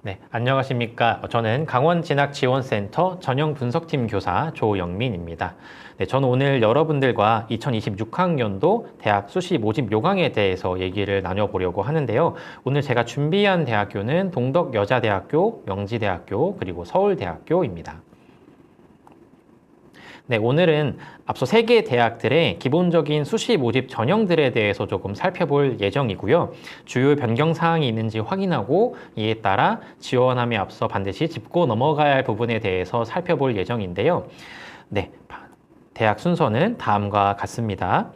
네, 안녕하십니까. 저는 강원진학지원센터 전형분석팀 교사 조영민입니다. 네, 저는 오늘 여러분들과 2026학년도 대학 수시 모집 요강에 대해서 얘기를 나눠보려고 하는데요. 오늘 제가 준비한 대학교는 동덕여자대학교, 명지대학교, 그리고 서울대학교입니다. 네, 오늘은 앞서 세 개 대학들의 기본적인 수시 모집 전형들에 대해서 조금 살펴볼 예정이고요. 주요 변경 사항이 있는지 확인하고 이에 따라 지원함에 앞서 반드시 짚고 넘어가야 할 부분에 대해서 살펴볼 예정인데요. 네, 대학 순서는 다음과 같습니다.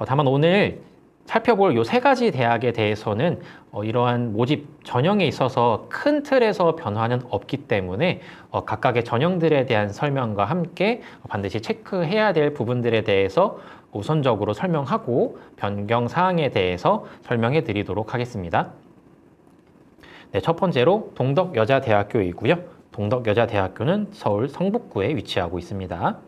다만 오늘 살펴볼 이 세 가지 대학에 대해서는 이러한 모집 전형에 있어서 큰 틀에서 변화는 없기 때문에 각각의 전형들에 대한 설명과 함께 반드시 체크해야 될 부분들에 대해서 우선적으로 설명하고 변경 사항에 대해서 설명해 드리도록 하겠습니다. 네, 첫 번째로 동덕여자대학교이고요. 동덕여자대학교는 서울 성북구에 위치하고 있습니다.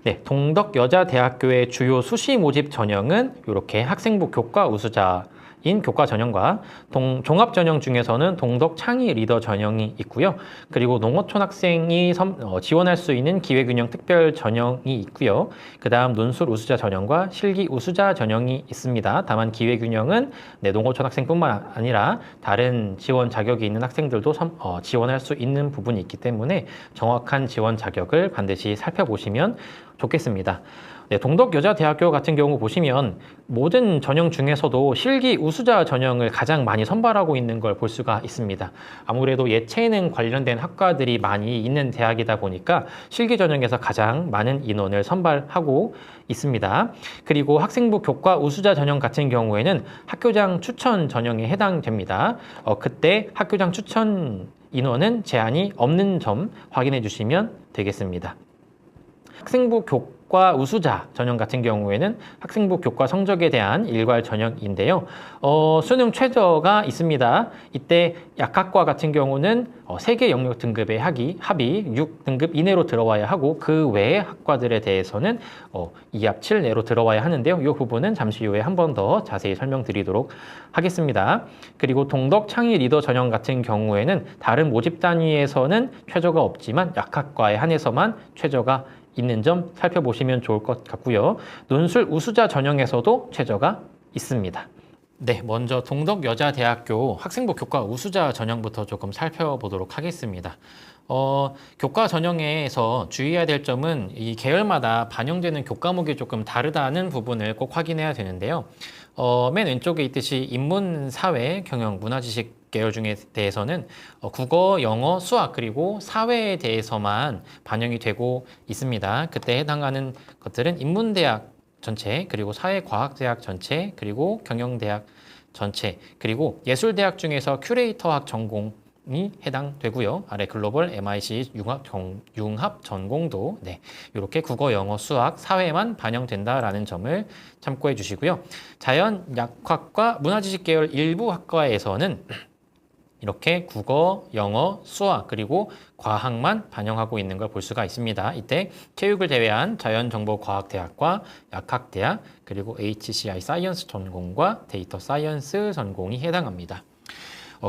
네, 동덕여자대학교의 주요 수시 모집 전형은 이렇게 학생부 교과 우수자인 교과 전형과 종합 전형 중에서는 동덕 창의 리더 전형이 있고요. 그리고 농어촌 학생이 지원할 수 있는 기회균형 특별 전형이 있고요. 그 다음 논술 우수자 전형과 실기 우수자 전형이 있습니다. 다만 기회균형은 농어촌 학생뿐만 아니라 다른 지원 자격이 있는 학생들도 지원할 수 있는 부분이 있기 때문에 정확한 지원 자격을 반드시 살펴보시면 좋겠습니다. 네, 동덕여자대학교 같은 경우 보시면 모든 전형 중에서도 실기 우수자 전형을 가장 많이 선발하고 있는 걸 볼 수가 있습니다. 아무래도 예체능 관련된 학과들이 많이 있는 대학이다 보니까 실기 전형에서 가장 많은 인원을 선발하고 있습니다. 그리고 학생부 교과 우수자 전형 같은 경우에는 학교장 추천 전형에 해당됩니다. 그때 학교장 추천 인원은 제한이 없는 점 확인해 주시면 되겠습니다. 학생부 교과 우수자 전형 같은 경우에는 학생부 교과 성적에 대한 일괄 전형인데요. 수능 최저가 있습니다. 이때 약학과 같은 경우는 3개 영역 등급의 합이 6등급 이내로 들어와야 하고 그 외의 학과들에 대해서는 2합 7 내로 들어와야 하는데요. 이 부분은 잠시 후에 한 번 더 자세히 설명드리도록 하겠습니다. 그리고 동덕 창의 리더 전형 같은 경우에는 다른 모집 단위에서는 최저가 없지만 약학과에 한해서만 최저가 있는 점 살펴보시면 좋을 것 같고요. 논술 우수자 전형에서도 최저가 있습니다. 네, 먼저 동덕여자대학교 학생부 교과 우수자 전형부터 조금 살펴보도록 하겠습니다. 교과 전형에서 주의해야 될 점은 이 계열마다 반영되는 교과목이 조금 다르다는 부분을 꼭 확인해야 되는데요. 맨 왼쪽에 있듯이 인문, 사회, 경영, 문화지식 계열 중에 대해서는 국어, 영어, 수학 그리고 사회에 대해서만 반영이 되고 있습니다. 그때 해당하는 것들은 인문대학 전체, 그리고 사회과학대학 전체, 그리고 경영대학 전체, 그리고 예술대학 중에서 큐레이터학 전공이 해당되고요. 아래 글로벌 MIC 융합 전공도 이렇게 국어, 영어, 수학, 사회만 반영된다라는 점을 참고해 주시고요. 자연, 약학과 문화지식 계열 일부 학과에서는 이렇게 국어, 영어, 수학, 그리고 과학만 반영하고 있는 걸 볼 수가 있습니다. 이때 체육을 제외한 자연정보과학대학과 약학대학, 그리고 HCI 사이언스 전공과 데이터 사이언스 전공이 해당합니다.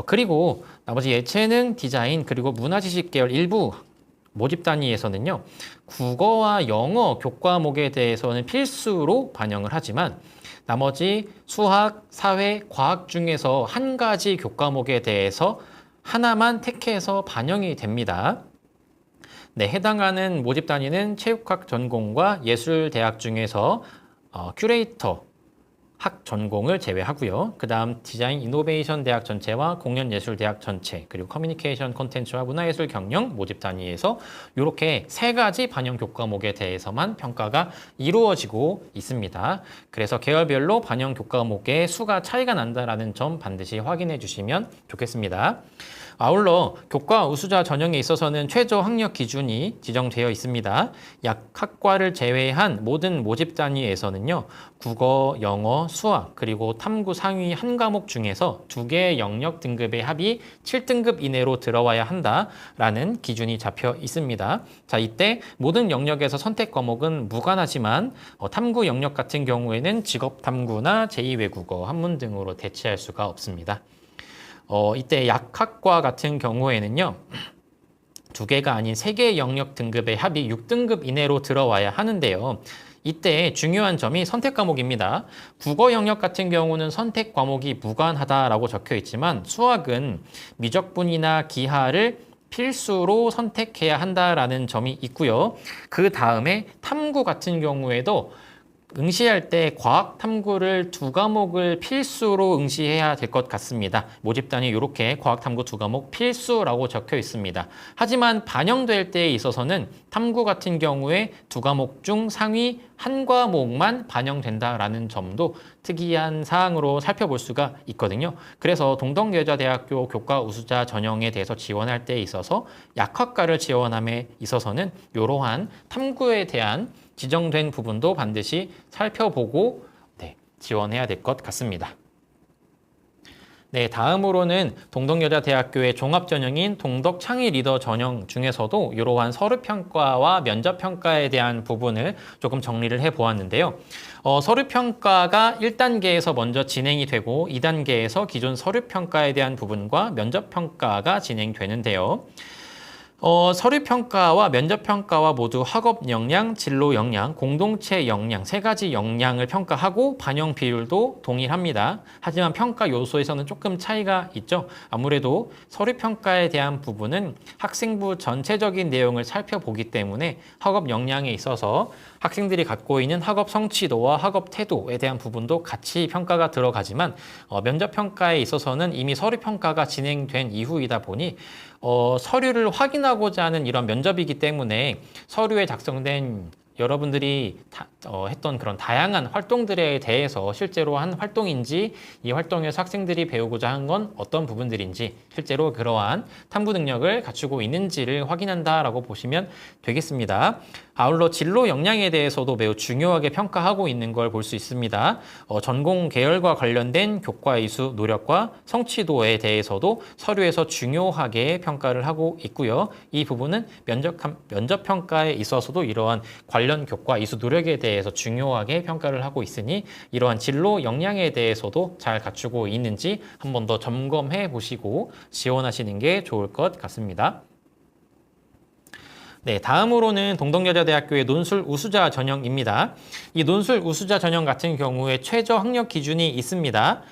그리고 나머지 예체능, 디자인, 그리고 문화지식 계열 일부 모집 단위에서는요, 국어와 영어 교과목에 대해서는 필수로 반영을 하지만 나머지 수학, 사회, 과학 중에서 한 가지 교과목에 대해서 하나만 택해서 반영이 됩니다. 네, 해당하는 모집 단위는 체육학 전공과 예술대학 중에서 큐레이터 학 전공을 제외하고요. 그 다음 디자인 이노베이션 대학 전체와 공연예술대학 전체, 그리고 커뮤니케이션 콘텐츠와 문화예술 경영 모집 단위에서 이렇게 세 가지 반영 교과목에 대해서만 평가가 이루어지고 있습니다. 그래서 계열별로 반영 교과목의 수가 차이가 난다는 점 반드시 확인해 주시면 좋겠습니다. 아울러 교과 우수자 전형에 있어서는 최저 학력 기준이 지정되어 있습니다. 약학과를 제외한 모든 모집 단위에서는요, 국어, 영어, 수학, 그리고 탐구 상위 한 과목 중에서 2개의 영역 등급의 합이 7등급 이내로 들어와야 한다라는 기준이 잡혀 있습니다. 자, 이때 모든 영역에서 선택 과목은 무관하지만 탐구 영역 같은 경우에는 직업 탐구나 제2외국어, 한문 등으로 대체할 수가 없습니다. 이때 약학과 같은 경우에는요. 2개가 아닌 3개의 영역 등급의 합이 6등급 이내로 들어와야 하는데요. 이때 중요한 점이 선택 과목입니다. 국어 영역 같은 경우는 선택 과목이 무관하다라고 적혀 있지만 수학은 미적분이나 기하를 필수로 선택해야 한다라는 점이 있고요. 그 다음에 탐구 같은 경우에도 응시할 때 과학 탐구를 2과목을 필수로 응시해야 될 것 같습니다. 모집단이 이렇게 과학 탐구 2과목 필수라고 적혀 있습니다. 하지만 반영될 때에 있어서는 탐구 같은 경우에 2과목 중 상위 1과목만 반영된다라는 점도 특이한 사항으로 살펴볼 수가 있거든요. 그래서 동덕여자대학교 교과 우수자 전형에 대해서 지원할 때에 있어서 약학과를 지원함에 있어서는 이러한 탐구에 대한 지정된 부분도 반드시 살펴보고 지원해야 될 것 같습니다. 네, 다음으로는 동덕여자대학교의 종합전형인 동덕창의 리더 전형 중에서도 이러한 서류평가와 면접평가에 대한 부분을 조금 정리를 해보았는데요. 서류평가가 1단계에서 먼저 진행이 되고 2단계에서 기존 서류평가에 대한 부분과 면접평가가 진행되는데요. 서류평가와 면접평가와 모두 학업 역량, 진로 역량, 공동체 역량 3가지 역량을 평가하고 반영 비율도 동일합니다. 하지만 평가 요소에서는 조금 차이가 있죠. 아무래도 서류평가에 대한 부분은 학생부 전체적인 내용을 살펴보기 때문에 학업 역량에 있어서 학생들이 갖고 있는 학업 성취도와 학업 태도에 대한 부분도 같이 평가가 들어가지만 면접평가에 있어서는 이미 서류평가가 진행된 이후이다 보니 서류를 확인하고자 하는 이런 면접이기 때문에 서류에 작성된 여러분들이 했던 그런 다양한 활동들에 대해서 실제로 한 활동인지 이 활동에서 학생들이 배우고자 한 건 어떤 부분들인지 실제로 그러한 탐구 능력을 갖추고 있는지를 확인한다라고 보시면 되겠습니다. 아울러 진로 역량에 대해서도 매우 중요하게 평가하고 있는 걸 볼 수 있습니다. 전공 계열과 관련된 교과 이수 노력과 성취도에 대해서도 서류에서 중요하게 평가를 하고 있고요. 이 부분은 면접 평가에 있어서도 이러한 관련 교과 이수 노력에 대해서 중요하게 평가를 하고 있으니 이러한 진로 역량에 대해서도 잘 갖추고 있는지 한 번 더 점검해 보시고 지원하시는 게 좋을 것 같습니다. 네, 다음으로는 동덕여자대학교의 논술 우수자 전형입니다. 이 논술 우수자 전형 같은 경우에 최저 학력 기준이 있습니다.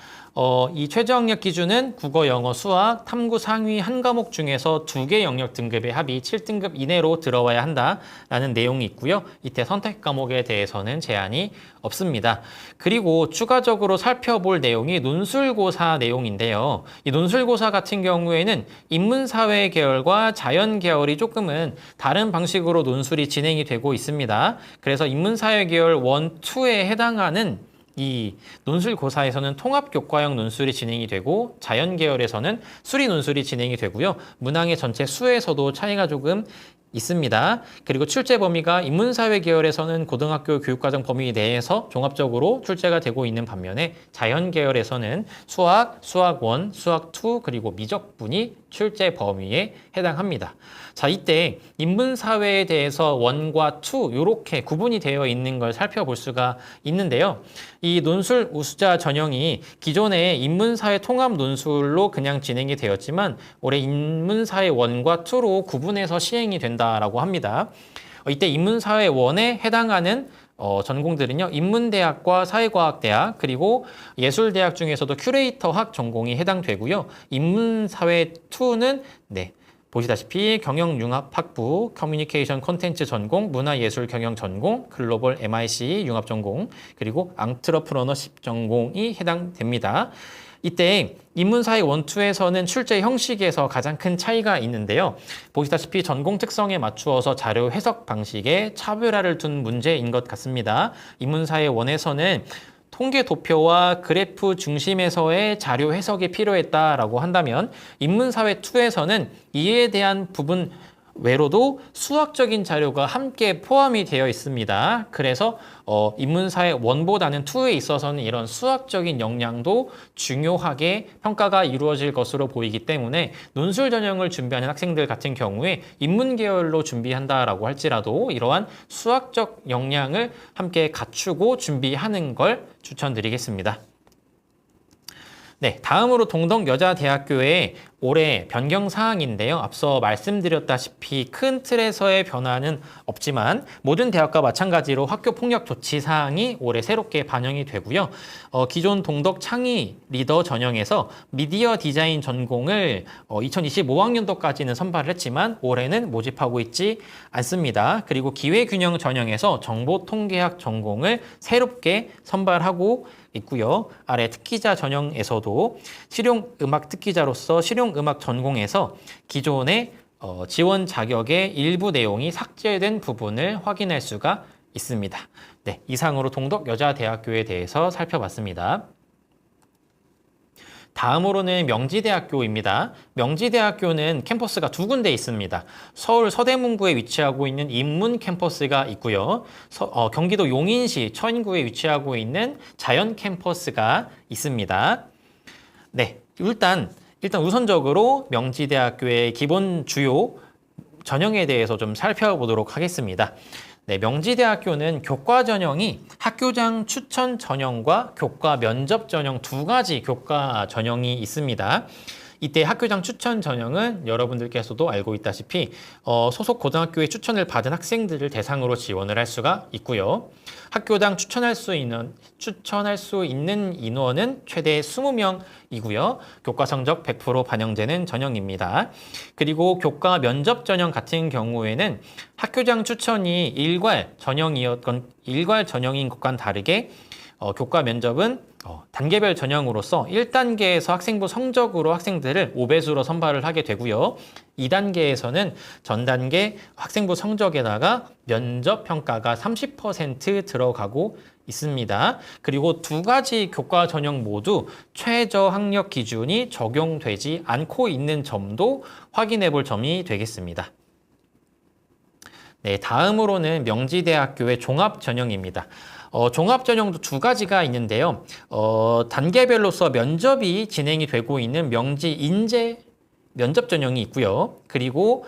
이 최저 학력 기준은 국어, 영어, 수학, 탐구 상위 1과목 중에서 2개 영역 등급의 합이 7등급 이내로 들어와야 한다라는 내용이 있고요. 이때 선택 과목에 대해서는 제한이 없습니다. 그리고 추가적으로 살펴볼 내용이 논술고사 내용인데요. 이 논술고사 같은 경우에는 인문사회 계열과 자연 계열이 조금은 다른 방식으로 논술이 진행이 되고 있습니다. 그래서 인문사회 계열 1, 2에 해당하는 이 논술고사에서는 통합교과형 논술이 진행이 되고 자연 계열에서는 수리 논술이 진행이 되고요. 문항의 전체 수에서도 차이가 조금 있습니다. 그리고 출제 범위가 인문사회 계열에서는 고등학교 교육과정 범위 내에서 종합적으로 출제가 되고 있는 반면에 자연 계열에서는 수학, 수학 1, 수학 2 그리고 미적분이 출제 범위에 해당합니다. 자, 이때 인문사회에 대해서 1과 2 이렇게 구분이 되어 있는 걸 살펴볼 수가 있는데요. 이 논술 우수자 전형이 기존에 인문사회 통합 논술로 그냥 진행이 되었지만 올해 인문사회 1과 2로 구분해서 시행이 된다라고 합니다. 이때 인문사회 1에 해당하는 전공들은요, 인문대학과 사회과학대학 그리고 예술대학 중에서도 큐레이터학 전공이 해당되고요. 인문사회2는 보시다시피 경영융합학부, 커뮤니케이션 콘텐츠 전공, 문화예술 경영 전공, 글로벌 MIC 융합 전공, 그리고 앙트러프러너십 전공이 해당됩니다. 이때 인문사회 1, 2에서는 출제 형식에서 가장 큰 차이가 있는데요. 보시다시피 전공 특성에 맞추어서 자료 해석 방식에 차별화를 둔 문제인 것 같습니다. 인문사회 1에서는 통계 도표와 그래프 중심에서의 자료 해석이 필요했다라고 한다면 인문사회 2에서는 이에 대한 부분 외로도 수학적인 자료가 함께 포함이 되어 있습니다. 그래서 인문사회 1보다는 2에 있어서는 이런 수학적인 역량도 중요하게 평가가 이루어질 것으로 보이기 때문에 논술 전형을 준비하는 학생들 같은 경우에 인문 계열로 준비한다라고 할지라도 이러한 수학적 역량을 함께 갖추고 준비하는 걸 추천드리겠습니다. 네, 다음으로 동덕여자대학교의 올해 변경 사항인데요. 앞서 말씀드렸다시피 큰 틀에서의 변화는 없지만 모든 대학과 마찬가지로 학교 폭력 조치 사항이 올해 새롭게 반영이 되고요. 기존 동덕 창의 리더 전형에서 미디어 디자인 전공을 2025학년도까지는 선발을 했지만 올해는 모집하고 있지 않습니다. 그리고 기회균형 전형에서 정보통계학 전공을 새롭게 선발하고 있고요. 아래 특기자 전형에서도 실용음악 특기자로서 실용음악 전공에서 기존의 지원 자격의 일부 내용이 삭제된 부분을 확인할 수가 있습니다. 네, 이상으로 동덕여자대학교에 대해서 살펴봤습니다. 다음으로는 명지대학교입니다. 명지대학교는 캠퍼스가 두 군데 있습니다. 서울 서대문구에 위치하고 있는 인문 캠퍼스가 있고요. 경기도 용인시 처인구에 위치하고 있는 자연 캠퍼스가 있습니다. 네, 일단 우선적으로 명지대학교의 기본 주요 전형에 대해서 좀 살펴보도록 하겠습니다. 네, 명지대학교는 교과 전형이 학교장 추천 전형과 교과 면접 전형 두 가지 교과 전형이 있습니다. 이때 학교장 추천 전형은 여러분들께서도 알고 있다시피 소속 고등학교의 추천을 받은 학생들을 대상으로 지원을 할 수가 있고요. 학교당 추천할 수 있는 인원은 최대 20명이고요. 교과 성적 100% 반영되는 전형입니다. 그리고 교과 면접 전형 같은 경우에는 학교장 추천이 일괄 전형인 것과는 다르게 교과 면접은 단계별 전형으로서 1단계에서 학생부 성적으로 학생들을 5배수로 선발을 하게 되고요. 2단계에서는 전 단계 학생부 성적에다가 면접 평가가 30% 들어가고 있습니다. 그리고 두 가지 교과 전형 모두 최저 학력 기준이 적용되지 않고 있는 점도 확인해 볼 점이 되겠습니다. 네, 다음으로는 명지대학교의 종합 전형입니다. 종합 전형도 두 가지가 있는데요. 단계별로서 면접이 진행이 되고 있는 명지 인재 면접 전형이 있고요. 그리고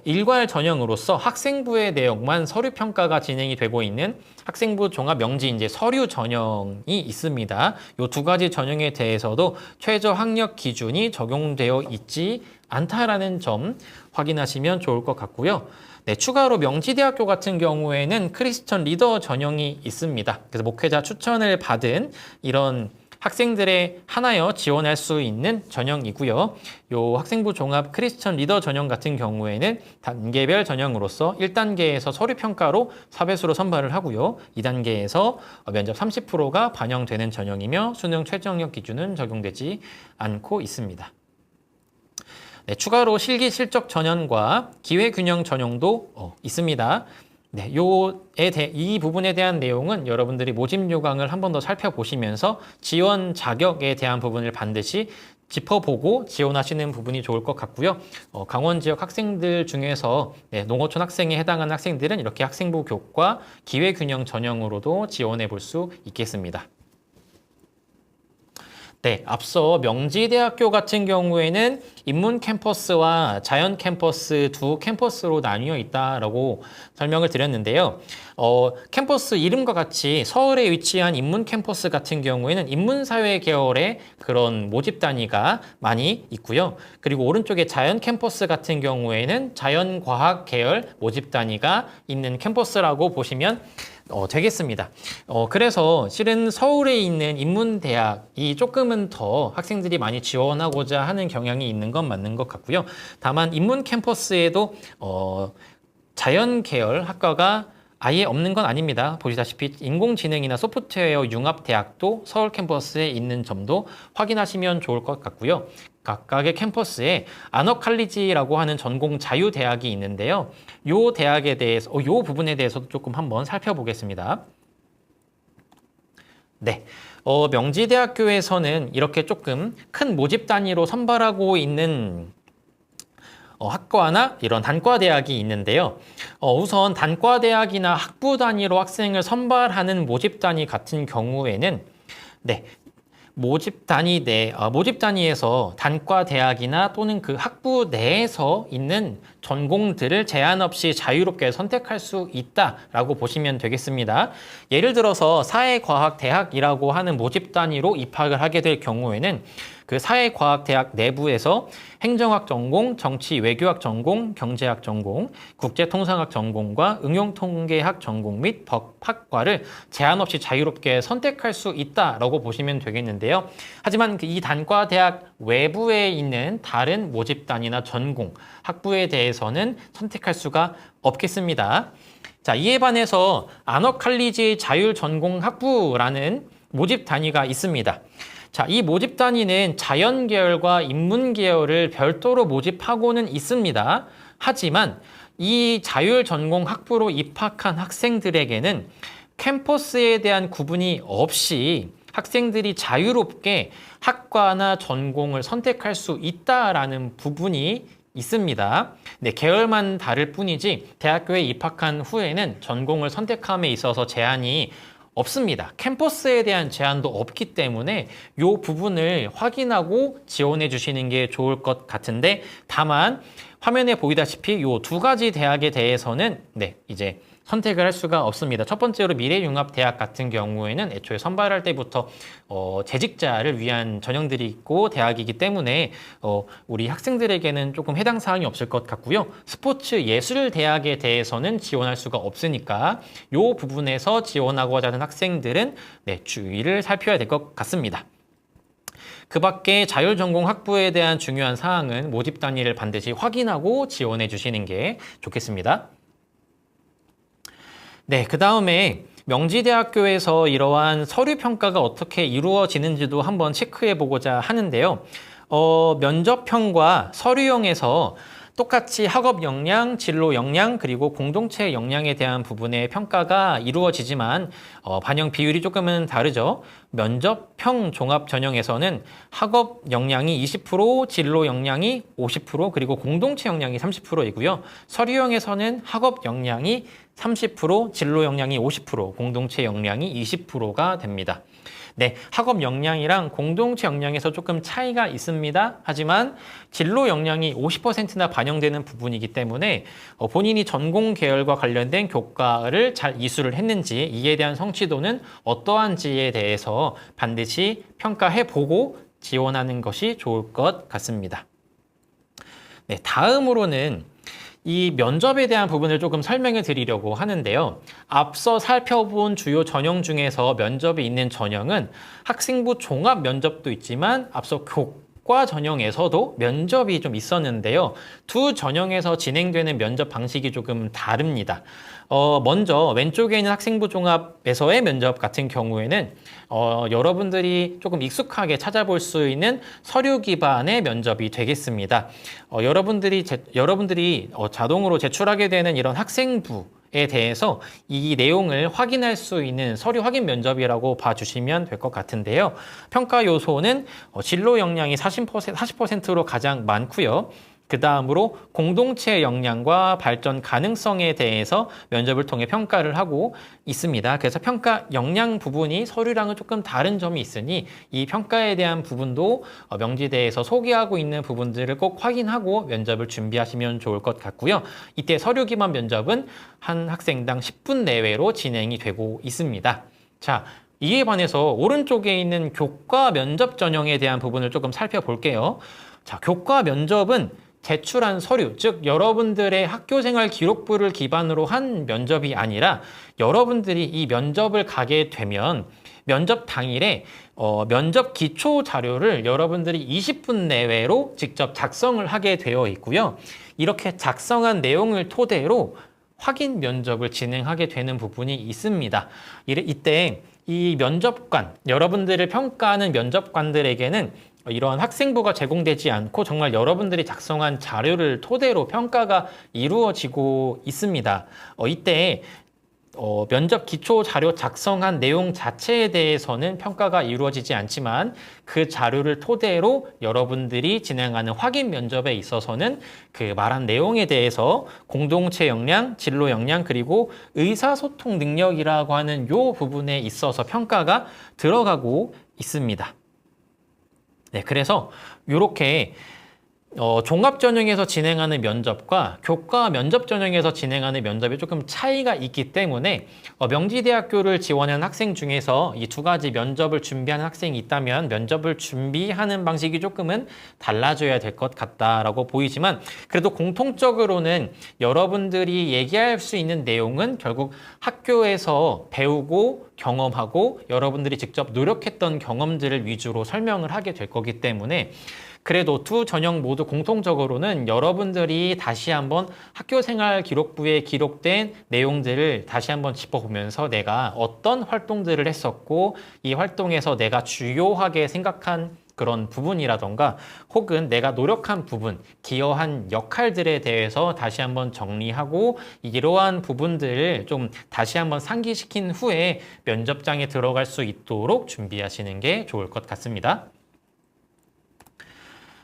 일괄 전형으로서 학생부의 내용만 서류 평가가 진행이 되고 있는 학생부 종합 명지 인재 서류 전형이 있습니다. 이 두 가지 전형에 대해서도 최저 학력 기준이 적용되어 있지 않다라는 점 확인하시면 좋을 것 같고요. 네, 추가로 명지대학교 같은 경우에는 크리스천 리더 전형이 있습니다. 그래서 목회자 추천을 받은 이런 학생들에 한하여 지원할 수 있는 전형이고요. 요 학생부 종합 크리스천 리더 전형 같은 경우에는 단계별 전형으로서 1단계에서 서류 평가로 4배수로 선발을 하고요. 2단계에서 면접 30%가 반영되는 전형이며 수능 최저학력 기준은 적용되지 않고 있습니다. 네, 추가로 실기 실적 전형과 기회균형 전형도 있습니다. 네, 이 부분에 대한 내용은 여러분들이 모집 요강을 한 번 더 살펴보시면서 지원 자격에 대한 부분을 반드시 짚어보고 지원하시는 부분이 좋을 것 같고요. 강원 지역 학생들 중에서 농어촌 학생에 해당하는 학생들은 이렇게 학생부 교과 기회균형 전형으로도 지원해 볼 수 있겠습니다. 네, 앞서 명지대학교 같은 경우에는 인문 캠퍼스와 자연 캠퍼스 두 캠퍼스로 나뉘어 있다라고 설명을 드렸는데요. 캠퍼스 이름과 같이 서울에 위치한 인문 캠퍼스 같은 경우에는 인문사회 계열의 그런 모집 단위가 많이 있고요. 그리고 오른쪽에 자연 캠퍼스 같은 경우에는 자연과학 계열 모집 단위가 있는 캠퍼스라고 보시면 되겠습니다. 그래서 실은 서울에 있는 인문대학이 조금은 더 학생들이 많이 지원하고자 하는 경향이 있는 건 맞는 것 같고요. 다만 인문 캠퍼스에도 자연 계열 학과가 아예 없는 건 아닙니다. 보시다시피 인공지능이나 소프트웨어 융합대학도 서울 캠퍼스에 있는 점도 확인하시면 좋을 것 같고요. 각각의 캠퍼스에 안어칼리지라고 하는 전공 자유대학이 있는데요. 이 대학에 대해서, 이 부분에 대해서도 조금 한번 살펴보겠습니다. 네. 명지대학교에서는 이렇게 조금 큰 모집 단위로 선발하고 있는 학과나 이런 단과대학이 있는데요. 우선 단과대학이나 학부 단위로 학생을 선발하는 모집 단위 같은 경우에는 모집 단위에서 단과대학이나 또는 그 학부 내에서 있는 전공들을 제한 없이 자유롭게 선택할 수 있다라고 보시면 되겠습니다. 예를 들어서 사회과학대학이라고 하는 모집 단위로 입학을 하게 될 경우에는 그 사회과학대학 내부에서 행정학 전공, 정치 외교학 전공, 경제학 전공, 국제통상학 전공과 응용통계학 전공 및 법학과를 제한 없이 자유롭게 선택할 수 있다라고 보시면 되겠는데요. 하지만 이 단과대학 외부에 있는 다른 모집단이나 전공, 학부에 대해서는 선택할 수가 없겠습니다. 자, 이에 반해서 안허칼리지 자율전공학부라는 모집 단위가 있습니다. 자, 이 모집 단위는 자연계열과 인문계열을 별도로 모집하고는 있습니다. 하지만 이 자율전공학부로 입학한 학생들에게는 캠퍼스에 대한 구분이 없이 학생들이 자유롭게 학과나 전공을 선택할 수 있다라는 부분이 있습니다. 네, 계열만 다를 뿐이지 대학교에 입학한 후에는 전공을 선택함에 있어서 제한이 없습니다. 캠퍼스에 대한 제한도 없기 때문에 이 부분을 확인하고 지원해 주시는 게 좋을 것 같은데, 다만 화면에 보이다시피 이 두 가지 대학에 대해서는 이제 선택을 할 수가 없습니다. 첫 번째로 미래융합대학 같은 경우에는 애초에 선발할 때부터 재직자를 위한 전형들이 있고 대학이기 때문에 우리 학생들에게는 조금 해당 사항이 없을 것 같고요. 스포츠예술대학에 대해서는 지원할 수가 없으니까 이 부분에서 지원하고자 하는 학생들은 주의를 살펴야 될 것 같습니다. 그 밖에 자율전공학부에 대한 중요한 사항은 모집 단위를 반드시 확인하고 지원해 주시는 게 좋겠습니다. 네, 그 다음에 명지대학교에서 이러한 서류 평가가 어떻게 이루어지는지도 한번 체크해 보고자 하는데요. 면접형과 서류형에서 똑같이 학업 역량, 진로 역량, 그리고 공동체 역량에 대한 부분의 평가가 이루어지지만 반영 비율이 조금은 다르죠. 면접형 종합 전형에서는 학업 역량이 20%, 진로 역량이 50%, 그리고 공동체 역량이 30%이고요. 서류형에서는 학업 역량이 30%, 진로 역량이 50%, 공동체 역량이 20%가 됩니다. 네, 학업 역량이랑 공동체 역량에서 조금 차이가 있습니다. 하지만 진로 역량이 50%나 반영되는 부분이기 때문에 본인이 전공 계열과 관련된 교과를 잘 이수를 했는지, 이에 대한 성취도는 어떠한지에 대해서 반드시 평가해보고 지원하는 것이 좋을 것 같습니다. 네, 다음으로는 이 면접에 대한 부분을 조금 설명해 드리려고 하는데요. 앞서 살펴본 주요 전형 중에서 면접이 있는 전형은 학생부 종합 면접도 있지만 앞서 교과 전형에서도 면접이 좀 있었는데요. 두 전형에서 진행되는 면접 방식이 조금 다릅니다. 먼저 왼쪽에 있는 학생부 종합에서의 면접 같은 경우에는 여러분들이 조금 익숙하게 찾아볼 수 있는 서류 기반의 면접이 되겠습니다. 여러분들이 자동으로 제출하게 되는 이런 학생부에 대해서 이 내용을 확인할 수 있는 서류 확인 면접이라고 봐주시면 될 것 같은데요. 평가 요소는 진로 역량이 40%로 가장 많고요. 그 다음으로 공동체 역량과 발전 가능성에 대해서 면접을 통해 평가를 하고 있습니다. 그래서 평가 역량 부분이 서류랑은 조금 다른 점이 있으니 이 평가에 대한 부분도 명지대에서 소개하고 있는 부분들을 꼭 확인하고 면접을 준비하시면 좋을 것 같고요. 이때 서류 기반 면접은 한 학생당 10분 내외로 진행이 되고 있습니다. 자, 이에 반해서 오른쪽에 있는 교과 면접 전형에 대한 부분을 조금 살펴볼게요. 자, 교과 면접은 제출한 서류, 즉 여러분들의 학교생활 기록부를 기반으로 한 면접이 아니라 여러분들이 이 면접을 가게 되면 면접 당일에 면접 기초 자료를 여러분들이 20분 내외로 직접 작성을 하게 되어 있고요. 이렇게 작성한 내용을 토대로 확인 면접을 진행하게 되는 부분이 있습니다. 이때 이 면접관, 여러분들을 평가하는 면접관들에게는 이러한 학생부가 제공되지 않고 정말 여러분들이 작성한 자료를 토대로 평가가 이루어지고 있습니다. 이때 면접 기초 자료 작성한 내용 자체에 대해서는 평가가 이루어지지 않지만 그 자료를 토대로 여러분들이 진행하는 확인 면접에 있어서는 그 말한 내용에 대해서 공동체 역량, 진로 역량, 그리고 의사소통 능력이라고 하는 이 부분에 있어서 평가가 들어가고 있습니다. 네, 그래서 이렇게 종합 전형에서 진행하는 면접과 교과 면접 전형에서 진행하는 면접이 조금 차이가 있기 때문에 명지대학교를 지원하는 학생 중에서 이 두 가지 면접을 준비하는 학생이 있다면 면접을 준비하는 방식이 조금은 달라져야 될 것 같다라고 보이지만 그래도 공통적으로는 여러분들이 얘기할 수 있는 내용은 결국 학교에서 배우고 경험하고 여러분들이 직접 노력했던 경험들을 위주로 설명을 하게 될 거기 때문에 그래도 두 전형 모두 공통적으로는 여러분들이 다시 한번 학교생활 기록부에 기록된 내용들을 다시 한번 짚어보면서 내가 어떤 활동들을 했었고 이 활동에서 내가 주요하게 생각한 그런 부분이라던가 혹은 내가 노력한 부분, 기여한 역할들에 대해서 다시 한번 정리하고 이러한 부분들을 좀 다시 한번 상기시킨 후에 면접장에 들어갈 수 있도록 준비하시는 게 좋을 것 같습니다.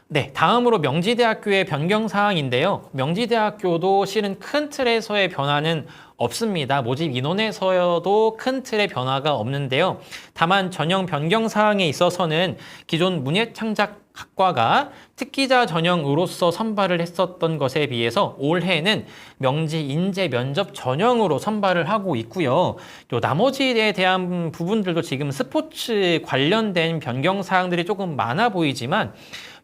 네, 다음으로 명지대학교의 변경사항인데요. 명지대학교도 실은 큰 틀에서의 변화는 없습니다. 모집 인원에서도 큰 틀의 변화가 없는데요. 다만 전형 변경사항에 있어서는 기존 문예창작학과가 특기자 전형으로서 선발을 했었던 것에 비해서 올해는 명지 인재 면접 전형으로 선발을 하고 있고요. 또 나머지에 대한 부분들도 지금 스포츠 관련된 변경사항들이 조금 많아 보이지만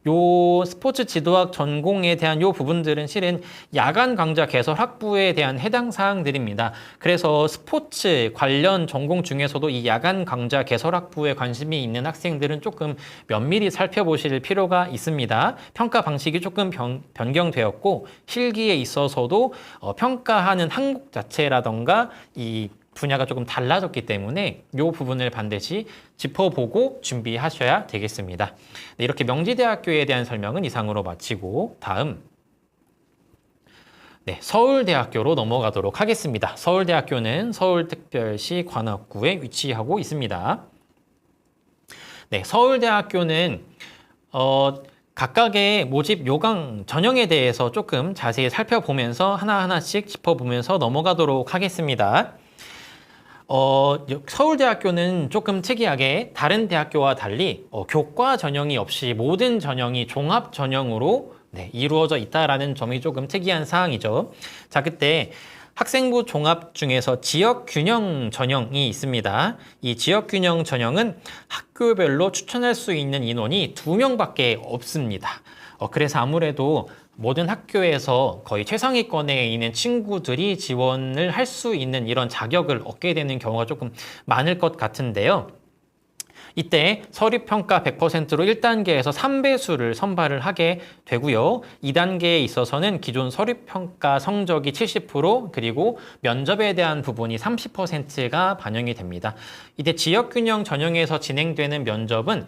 요 스포츠 지도학 전공에 대한 요 부분들은 실은 야간 강좌 개설 학부에 대한 해당 사항들입니다. 그래서 스포츠 관련 전공 중에서도 이 야간 강좌 개설 학부에 관심이 있는 학생들은 조금 면밀히 살펴보실 필요가 있습니다. 평가 방식이 조금 변경되었고 실기에 있어서도 평가하는 항목 자체라던가 이 분야가 조금 달라졌기 때문에 이 부분을 반드시 짚어보고 준비하셔야 되겠습니다. 네, 이렇게 명지대학교에 대한 설명은 이상으로 마치고 다음 서울대학교로 넘어가도록 하겠습니다. 서울대학교는 서울특별시 관악구에 위치하고 있습니다. 네, 서울대학교는 각각의 모집 요강 전형에 대해서 조금 자세히 살펴보면서 하나하나씩 짚어보면서 넘어가도록 하겠습니다. 서울대학교는 조금 특이하게 다른 대학교와 달리 교과 전형이 없이 모든 전형이 종합 전형으로 이루어져 있다라는 점이 조금 특이한 사항이죠. 자, 그때 학생부 종합 중에서 지역균형 전형이 있습니다. 이 지역균형 전형은 학교별로 추천할 수 있는 인원이 2명밖에 없습니다. 그래서 아무래도 모든 학교에서 거의 최상위권에 있는 친구들이 지원을 할 수 있는 이런 자격을 얻게 되는 경우가 조금 많을 것 같은데요. 이때 서류평가 100%로 1단계에서 3배수를 선발을 하게 되고요. 2단계에 있어서는 기존 서류평가 성적이 70% 그리고 면접에 대한 부분이 30%가 반영이 됩니다. 이때 지역균형 전형에서 진행되는 면접은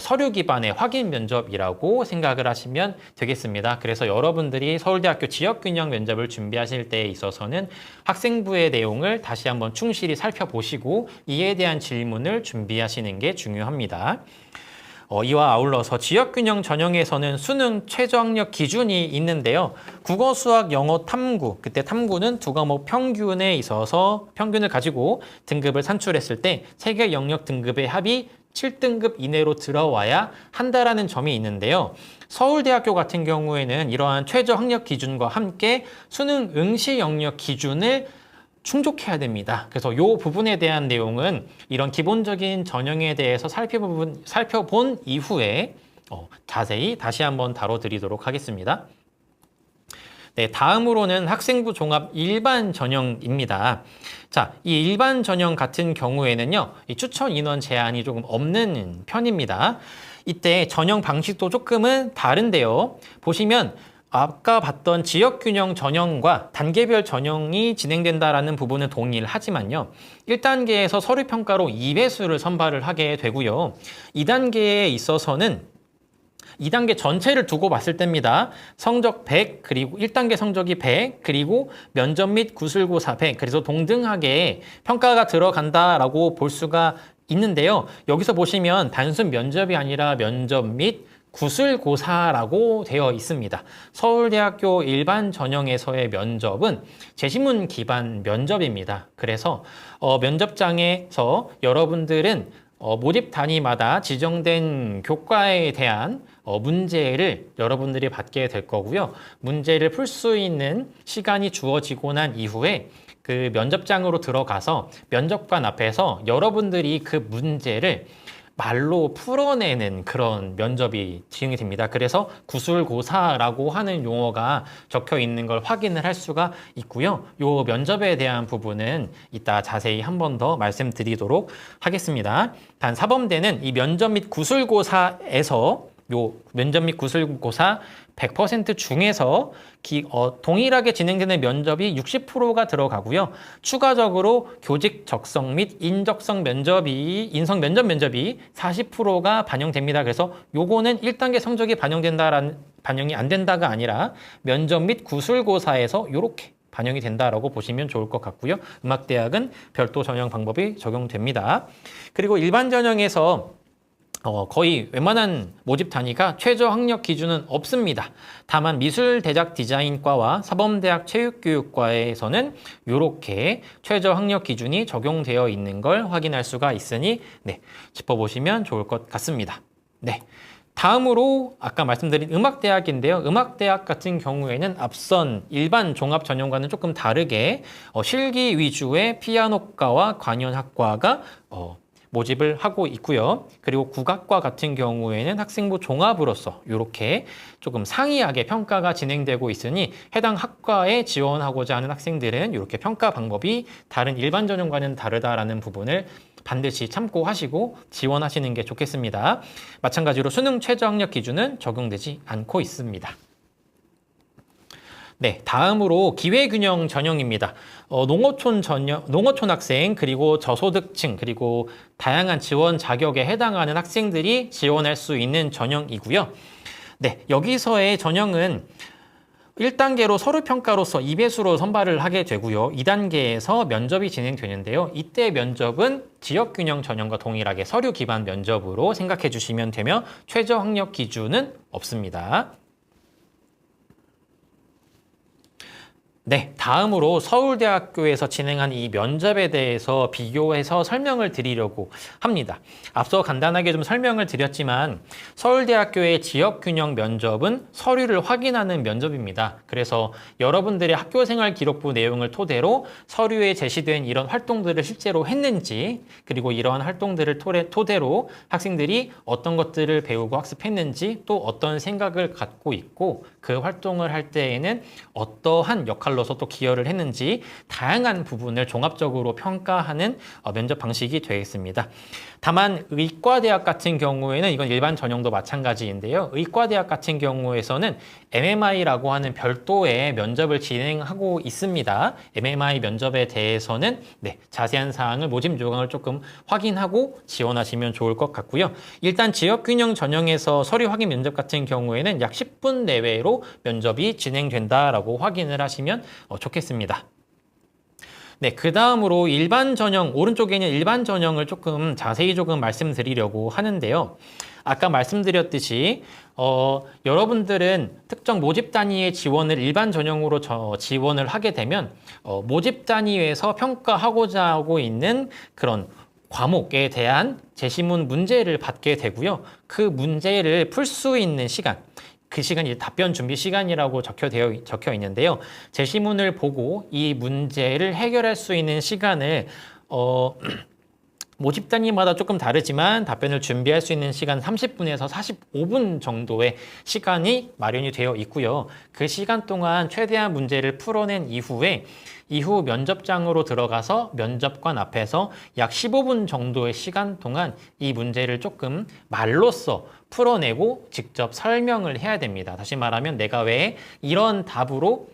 서류 기반의 확인 면접이라고 생각을 하시면 되겠습니다. 그래서 여러분들이 서울대학교 지역균형 면접을 준비하실 때에 있어서는 학생부의 내용을 다시 한번 충실히 살펴보시고 이에 대한 질문을 준비하시는 게 중요합니다. 이와 아울러서 지역균형 전형에서는 수능 최저학력 기준이 있는데요. 국어, 수학, 영어, 탐구, 그때 탐구는 두 과목 평균에 있어서 평균을 가지고 등급을 산출했을 때 세계 영역 등급의 합이 7등급 이내로 들어와야 한다라는 점이 있는데요. 서울대학교 같은 경우에는 이러한 최저학력 기준과 함께 수능 응시 영역 기준을 충족해야 됩니다. 그래서 이 부분에 대한 내용은 이런 기본적인 전형에 대해서 살펴본 이후에 자세히 다시 한번 다뤄드리도록 하겠습니다. 네, 다음으로는 학생부 종합 일반 전형입니다. 자, 이 일반 전형 같은 경우에는요, 이 추천 인원 제한이 조금 없는 편입니다. 이때 전형 방식도 조금은 다른데요. 보시면 아까 봤던 지역균형 전형과 단계별 전형이 진행된다라는 부분은 동일하지만요. 1단계에서 서류평가로 2배수를 선발을 하게 되고요. 2단계에 있어서는 2단계 전체를 두고 봤을 때입니다. 성적 100, 그리고 1단계 성적이 100, 그리고 면접 및 구술고사 100, 그래서 동등하게 평가가 들어간다라고 볼 수가 있는데요. 여기서 보시면 단순 면접이 아니라 면접 및 구술고사라고 되어 있습니다. 서울대학교 일반 전형에서의 면접은 제시문 기반 면접입니다. 그래서 면접장에서 여러분들은 모집 단위마다 지정된 교과에 대한 문제를 여러분들이 받게 될 거고요. 문제를 풀 수 있는 시간이 주어지고 난 이후에 그 면접장으로 들어가서 면접관 앞에서 여러분들이 그 문제를 말로 풀어내는 그런 면접이 진행이 됩니다. 그래서 구술고사라고 하는 용어가 적혀 있는 걸 확인을 할 수가 있고요. 요 면접에 대한 부분은 이따 자세히 한 번 더 말씀드리도록 하겠습니다. 단 사범대는 이 면접 및 구술고사에서 요 면접 및 구술고사 100% 중에서 동일하게 진행되는 면접이 60%가 들어가고요. 추가적으로 교직 적성 및 인성 면접 면접이 40%가 반영됩니다. 그래서 요거는 1단계 성적이 반영이 안 된다가 아니라 면접 및 구술고사에서 요렇게 반영이 된다라고 보시면 좋을 것 같고요. 음악대학은 별도 전형 방법이 적용됩니다. 그리고 일반 전형에서 거의 웬만한 모집 단위가 최저 학력 기준은 없습니다. 다만 미술대작 디자인과와 사범대학 체육교육과에서는 이렇게 최저 학력 기준이 적용되어 있는 걸 확인할 수가 있으니 짚어보시면 좋을 것 같습니다. 다음으로 아까 말씀드린 음악대학인데요. 음악대학 같은 경우에는 앞선 일반 종합전형과는 조금 다르게 실기 위주의 피아노과와 관현악과가 모집을 하고 있고요. 그리고 국악과 같은 경우에는 학생부 종합으로서 이렇게 조금 상이하게 평가가 진행되고 있으니 해당 학과에 지원하고자 하는 학생들은 이렇게 평가 방법이 다른 일반 전형과는 다르다라는 부분을 반드시 참고하시고 지원하시는 게 좋겠습니다. 마찬가지로 수능 최저 학력 기준은 적용되지 않고 있습니다. 다음으로 기회균형 전형입니다. 농어촌 학생, 그리고 저소득층, 그리고 다양한 지원 자격에 해당하는 학생들이 지원할 수 있는 전형이고요. 여기서의 전형은 1단계로 서류평가로서 2배수로 선발을 하게 되고요. 2단계에서 면접이 진행되는데요. 이때 면접은 지역균형 전형과 동일하게 서류 기반 면접으로 생각해 주시면 되며 최저 학력 기준은 없습니다. 다음으로 서울대학교에서 진행한 이 면접에 대해서 비교해서 설명을 드리려고 합니다. 앞서 간단하게 좀 설명을 드렸지만 서울대학교의 지역균형 면접은 서류를 확인하는 면접입니다. 그래서 여러분들의 학교생활 기록부 내용을 토대로 서류에 제시된 이런 활동들을 실제로 했는지, 그리고 이러한 활동들을 토대로 학생들이 어떤 것들을 배우고 학습했는지, 또 어떤 생각을 갖고 있고 그 활동을 할 때에는 어떠한 역할로서 또 기여를 했는지 다양한 부분을 종합적으로 평가하는 면접 방식이 되겠습니다. 다만 의과대학 같은 경우에는 이건 일반 전형도 마찬가지인데요. 의과대학 같은 경우에서는 MMI라고 하는 별도의 면접을 진행하고 있습니다. MMI 면접에 대해서는 자세한 사항을 모집 요강을 조금 확인하고 지원하시면 좋을 것 같고요. 일단 지역균형 전형에서 서류 확인 면접 같은 경우에는 약 10분 내외로 면접이 진행된다라고 확인을 하시면 좋겠습니다. 그 다음으로 일반 전형, 오른쪽에 있는 일반 전형을 조금 자세히 말씀드리려고 하는데요. 아까 말씀드렸듯이 여러분들은 특정 모집 단위의 지원을 일반 전형으로 지원을 하게 되면 모집 단위에서 평가하고자 하고 있는 그런 과목에 대한 제시문 문제를 받게 되고요. 그 문제를 풀 수 있는 시간, 그 시간이 답변 준비 시간이라고 적혀 있는데요. 제시문을 보고 이 문제를 해결할 수 있는 시간을 모집 단위마다 조금 다르지만 답변을 준비할 수 있는 시간 30분에서 45분 정도의 시간이 마련이 되어 있고요. 그 시간 동안 최대한 문제를 풀어낸 이후 면접장으로 들어가서 면접관 앞에서 약 15분 정도의 시간 동안 이 문제를 조금 말로써 풀어내고 직접 설명을 해야 됩니다. 다시 말하면 내가 왜 이런 답으로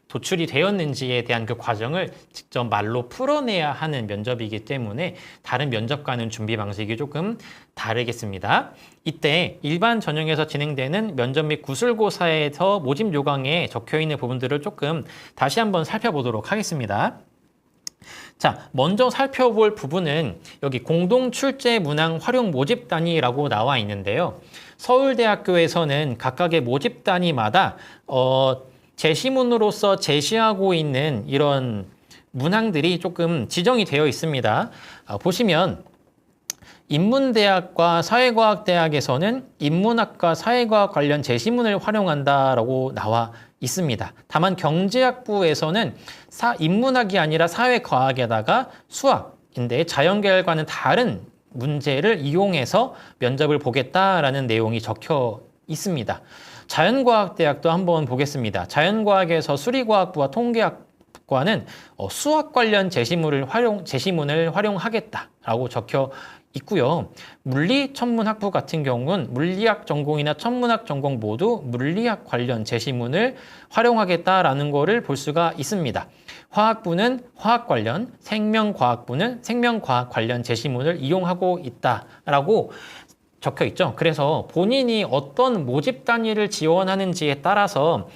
도출이 되었는지에 대한 그 과정을 직접 말로 풀어내야 하는 면접이기 때문에 다른 면접과는 준비 방식이 조금 다르겠습니다. 이때 일반 전형에서 진행되는 면접 및 구술고사에서 모집 요강에 적혀 있는 부분들을 조금 다시 한번 살펴보도록 하겠습니다. 자, 먼저 살펴볼 부분은 여기 공동출제 문항 활용 모집 단위라고 나와 있는데요. 서울대학교에서는 각각의 모집 단위마다 제시문으로서 제시하고 있는 이런 문항들이 조금 지정이 되어 있습니다. 보시면 인문대학과 사회과학대학에서는 인문학과 사회과학 관련 제시문을 활용한다라고 나와 있습니다. 다만 경제학부에서는 인문학이 아니라 사회과학에다가 수학인데 자연계열과는 다른 문제를 이용해서 면접을 보겠다라는 내용이 적혀 있습니다. 자연과학대학도 한번 보겠습니다. 자연과학에서 수리과학부와 통계학과는 수학 관련 제시문을 활용하겠다라고 적혀 있고요. 물리천문학부 같은 경우는 물리학 전공이나 천문학 전공 모두 물리학 관련 제시문을 활용하겠다라는 것을 볼 수가 있습니다. 화학부는 화학 관련, 생명과학부는 생명과학 관련 제시문을 이용하고 있다라고 적혀 있죠. 그래서 본인이 어떤 모집 단위를 지원하는지에 따라서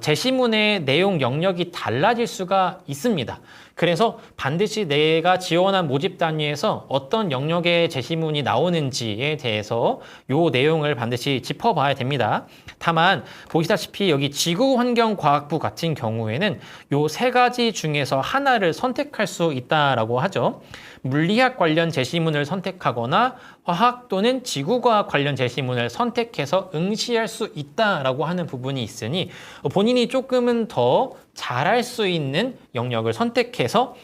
제시문의 내용 영역이 달라질 수가 있습니다. 그래서 반드시 내가 지원한 모집 단위에서 어떤 영역의 제시문이 나오는지에 대해서 이 내용을 반드시 짚어봐야 됩니다. 다만 보시다시피 여기 지구환경과학부 같은 경우에는 이 세 가지 중에서 하나를 선택할 수 있다라고 하죠. 물리학 관련 제시문을 선택하거나 화학 또는 지구과학 관련 제시문을 선택해서 응시할 수 있다라고 하는 부분이 있으니 본인이 조금은 더 잘할 수 있는 영역을 선택해서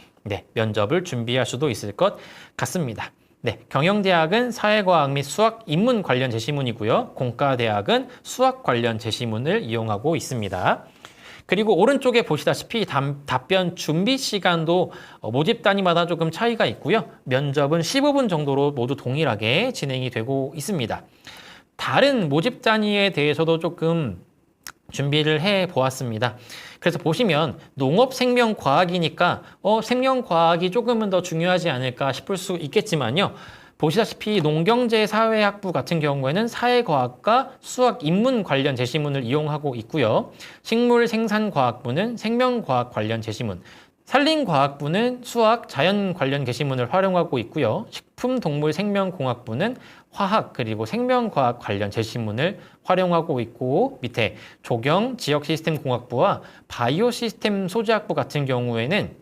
면접을 준비할 수도 있을 것 같습니다. 경영대학은 사회과학 및 수학 인문 관련 제시문이고요. 공과대학은 수학 관련 제시문을 이용하고 있습니다. 그리고 오른쪽에 보시다시피 답변 준비 시간도 모집 단위마다 조금 차이가 있고요. 면접은 15분 정도로 모두 동일하게 진행이 되고 있습니다. 다른 모집 단위에 대해서도 조금 준비를 해 보았습니다. 그래서 보시면 농업생명과학이니까 생명과학이 조금은 더 중요하지 않을까 싶을 수 있겠지만요. 보시다시피 농경제사회학부 같은 경우에는 사회과학과 수학 인문 관련 제시문을 이용하고 있고요. 식물생산과학부는 생명과학 관련 제시문, 산림과학부는 수학, 자연 관련 제시문을 활용하고 있고요. 식품동물생명공학부는 화학 그리고 생명과학 관련 제시문을 활용하고 있고 밑에 조경, 지역시스템공학부와 바이오시스템 소재학부 같은 경우에는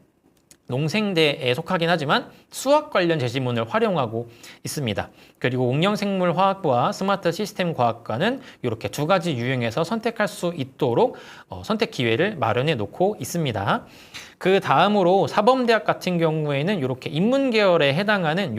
농생대에 속하긴 하지만 수학 관련 제시문을 활용하고 있습니다. 그리고 응용생물화학부와 스마트 시스템 과학과는 이렇게 두 가지 유형에서 선택할 수 있도록 선택 기회를 마련해 놓고 있습니다. 그 다음으로 사범대학 같은 경우에는 이렇게 인문 계열에 해당하는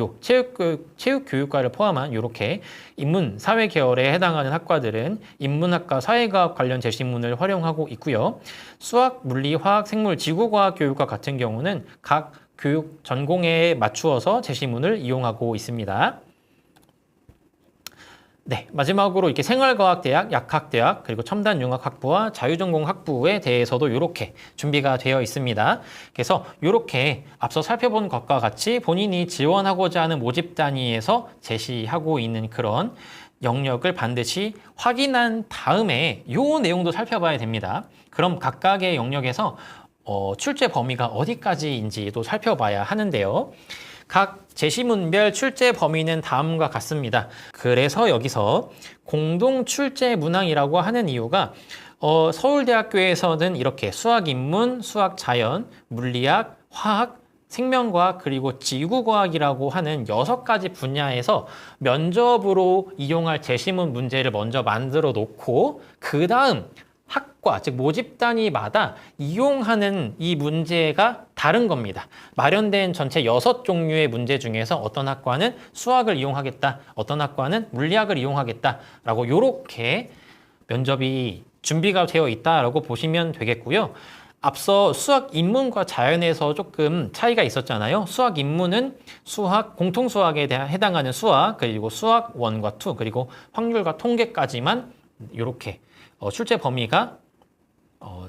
체육교육과를 포함한 이렇게 인문 사회 계열에 해당하는 학과들은 인문학과 사회과학 관련 제시문을 활용하고 있고요. 수학, 물리, 화학, 생물, 지구과학 교육과 같은 경우는 각 교육 전공에 맞추어서 제시문을 이용하고 있습니다. 마지막으로 이렇게 생활과학대학, 약학대학, 그리고 첨단융합학부와 자유전공학부에 대해서도 이렇게 준비가 되어 있습니다. 그래서 이렇게 앞서 살펴본 것과 같이 본인이 지원하고자 하는 모집 단위에서 제시하고 있는 그런 영역을 반드시 확인한 다음에 이 내용도 살펴봐야 됩니다. 그럼 각각의 영역에서 출제 범위가 어디까지인지도 살펴봐야 하는데요. 각 제시문별 출제 범위는 다음과 같습니다. 그래서 여기서 공동 출제 문항이라고 하는 이유가 서울대학교에서는 이렇게 수학인문, 수학자연, 물리학, 화학, 생명과학 그리고 지구과학이라고 하는 6가지 분야에서 면접으로 이용할 제시문 문제를 먼저 만들어 놓고 그 다음 학과, 즉 모집 단위마다 이용하는 이 문제가 다른 겁니다. 마련된 전체 6종류의 문제 중에서 어떤 학과는 수학을 이용하겠다, 어떤 학과는 물리학을 이용하겠다라고 이렇게 면접이 준비가 되어 있다라고 보시면 되겠고요. 앞서 수학 인문과 자연에서 조금 차이가 있었잖아요. 수학 인문은 수학, 공통수학에 해당하는 수학, 그리고 수학 1과 2, 그리고 확률과 통계까지만 이렇게 출제 범위가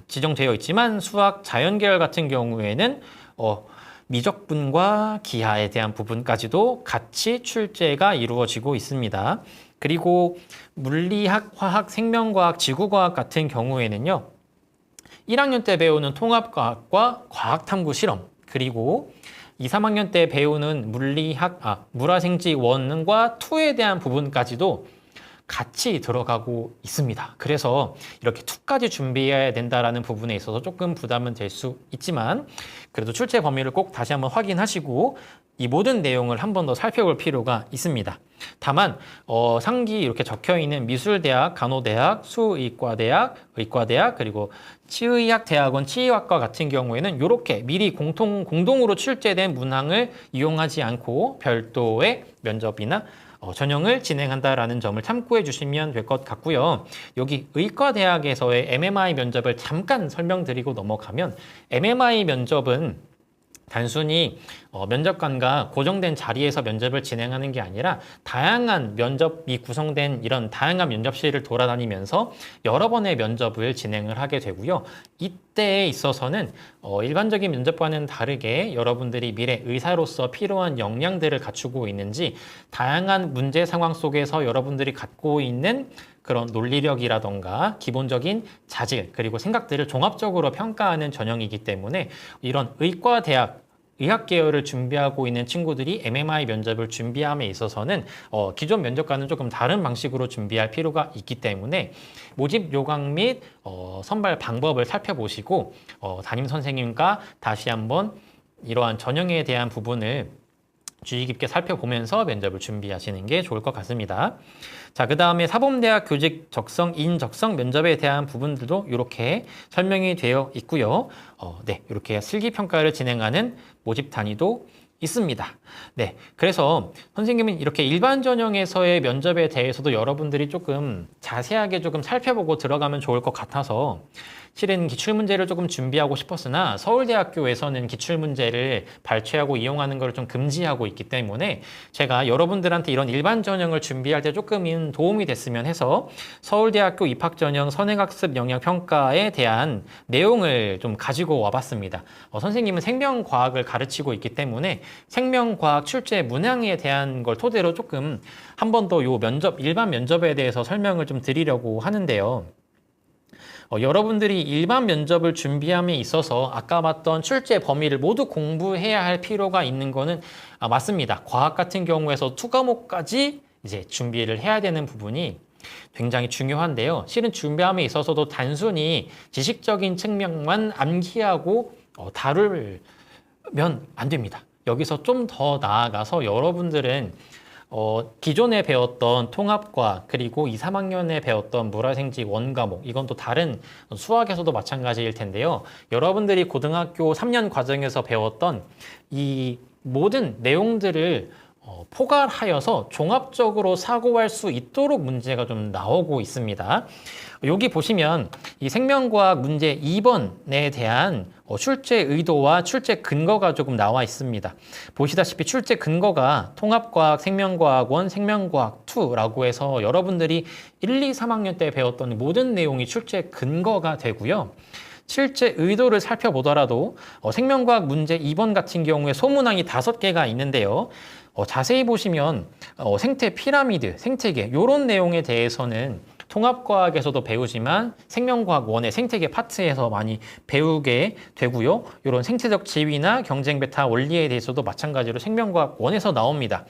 지정되어 있지만 수학 자연 계열 같은 경우에는 미적분과 기하에 대한 부분까지도 같이 출제가 이루어지고 있습니다. 그리고 물리학, 화학, 생명과학, 지구과학 같은 경우에는요. 1학년 때 배우는 통합과학과 과학탐구 실험, 그리고 2, 3학년 때 배우는 물화생지 1과 2에 대한 부분까지도 같이 들어가고 있습니다. 그래서 이렇게 2까지 준비해야 된다는 부분에 있어서 조금 부담은 될 수 있지만 그래도 출제 범위를 꼭 다시 한번 확인하시고 이 모든 내용을 한 번 더 살펴볼 필요가 있습니다. 다만 상기 이렇게 적혀 있는 미술대학, 간호대학, 수의과대학, 의과대학, 그리고 치의학대학원, 치의학과 같은 경우에는 이렇게 미리 공동으로 출제된 문항을 이용하지 않고 별도의 면접이나 전형을 진행한다라는 점을 참고해 주시면 될 것 같고요. 여기 의과대학에서의 MMI 면접을 잠깐 설명드리고 넘어가면 MMI 면접은 단순히 면접관과 고정된 자리에서 면접을 진행하는 게 아니라 다양한 면접이 구성된 이런 다양한 면접실을 돌아다니면서 여러 번의 면접을 진행을 하게 되고요. 이때에 있어서는 일반적인 면접과는 다르게 여러분들이 미래 의사로서 필요한 역량들을 갖추고 있는지 다양한 문제 상황 속에서 여러분들이 갖고 있는 그런 논리력이라던가 기본적인 자질 그리고 생각들을 종합적으로 평가하는 전형이기 때문에 이런 의과대학 의학 계열을 준비하고 있는 친구들이 MMI 면접을 준비함에 있어서는 기존 면접과는 조금 다른 방식으로 준비할 필요가 있기 때문에 모집 요강 및 선발 방법을 살펴보시고 담임 선생님과 다시 한번 이러한 전형에 대한 부분을 주의 깊게 살펴보면서 면접을 준비하시는 게 좋을 것 같습니다. 자, 그 다음에 사범대학 교직 적성, 인적성 면접에 대한 부분들도 이렇게 설명이 되어 있고요. 네, 이렇게 실기평가를 진행하는 모집 단위도 있습니다. 네, 그래서 선생님은 이렇게 일반 전형에서의 면접에 대해서도 여러분들이 조금 자세하게 조금 살펴보고 들어가면 좋을 것 같아서 실은 기출문제를 조금 준비하고 싶었으나 서울대학교에서는 기출문제를 발췌하고 이용하는 것을 좀 금지하고 있기 때문에 제가 여러분들한테 이런 일반 전형을 준비할 때 조금은 도움이 됐으면 해서 서울대학교 입학전형 선행학습 영역평가에 대한 내용을 좀 가지고 와봤습니다. 선생님은 생명과학을 가르치고 있기 때문에 생명과학 출제 문항에 대한 걸 토대로 조금 한 번 더 요 면접, 일반 면접에 대해서 설명을 좀 드리려고 하는데요. 여러분들이 일반 면접을 준비함에 있어서 아까 봤던 출제 범위를 모두 공부해야 할 필요가 있는 거는 맞습니다. 과학 같은 경우에서 2과목까지 이제 준비를 해야 되는 부분이 굉장히 중요한데요. 실은 준비함에 있어서도 단순히 지식적인 측면만 암기하고 다루면 안 됩니다. 여기서 좀 더 나아가서 여러분들은 기존에 배웠던 통합과 그리고 2, 3학년에 배웠던 물화생지 원과목 이건 또 다른 수학에서도 마찬가지일 텐데요. 여러분들이 고등학교 3년 과정에서 배웠던 이 모든 내용들을 포괄하여서 종합적으로 사고할 수 있도록 문제가 좀 나오고 있습니다. 여기 보시면 이 생명과학 문제 2번에 대한 출제 의도와 출제 근거가 조금 나와 있습니다. 보시다시피 출제 근거가 통합과학, 생명과학원, 생명과학2라고 해서 여러분들이 1, 2, 3학년 때 배웠던 모든 내용이 출제 근거가 되고요. 실제 의도를 살펴보더라도 생명과학 문제 2번 같은 경우에 소문항이 5개가 있는데요. 자세히 보시면 생태 피라미드, 생태계 이런 내용에 대해서는 통합과학에서도 배우지만 생명과학 1의 생태계 파트에서 많이 배우게 되고요. 이런 생태적 지위나 경쟁 베타 원리에 대해서도 마찬가지로 생명과학 1에서 나옵니다.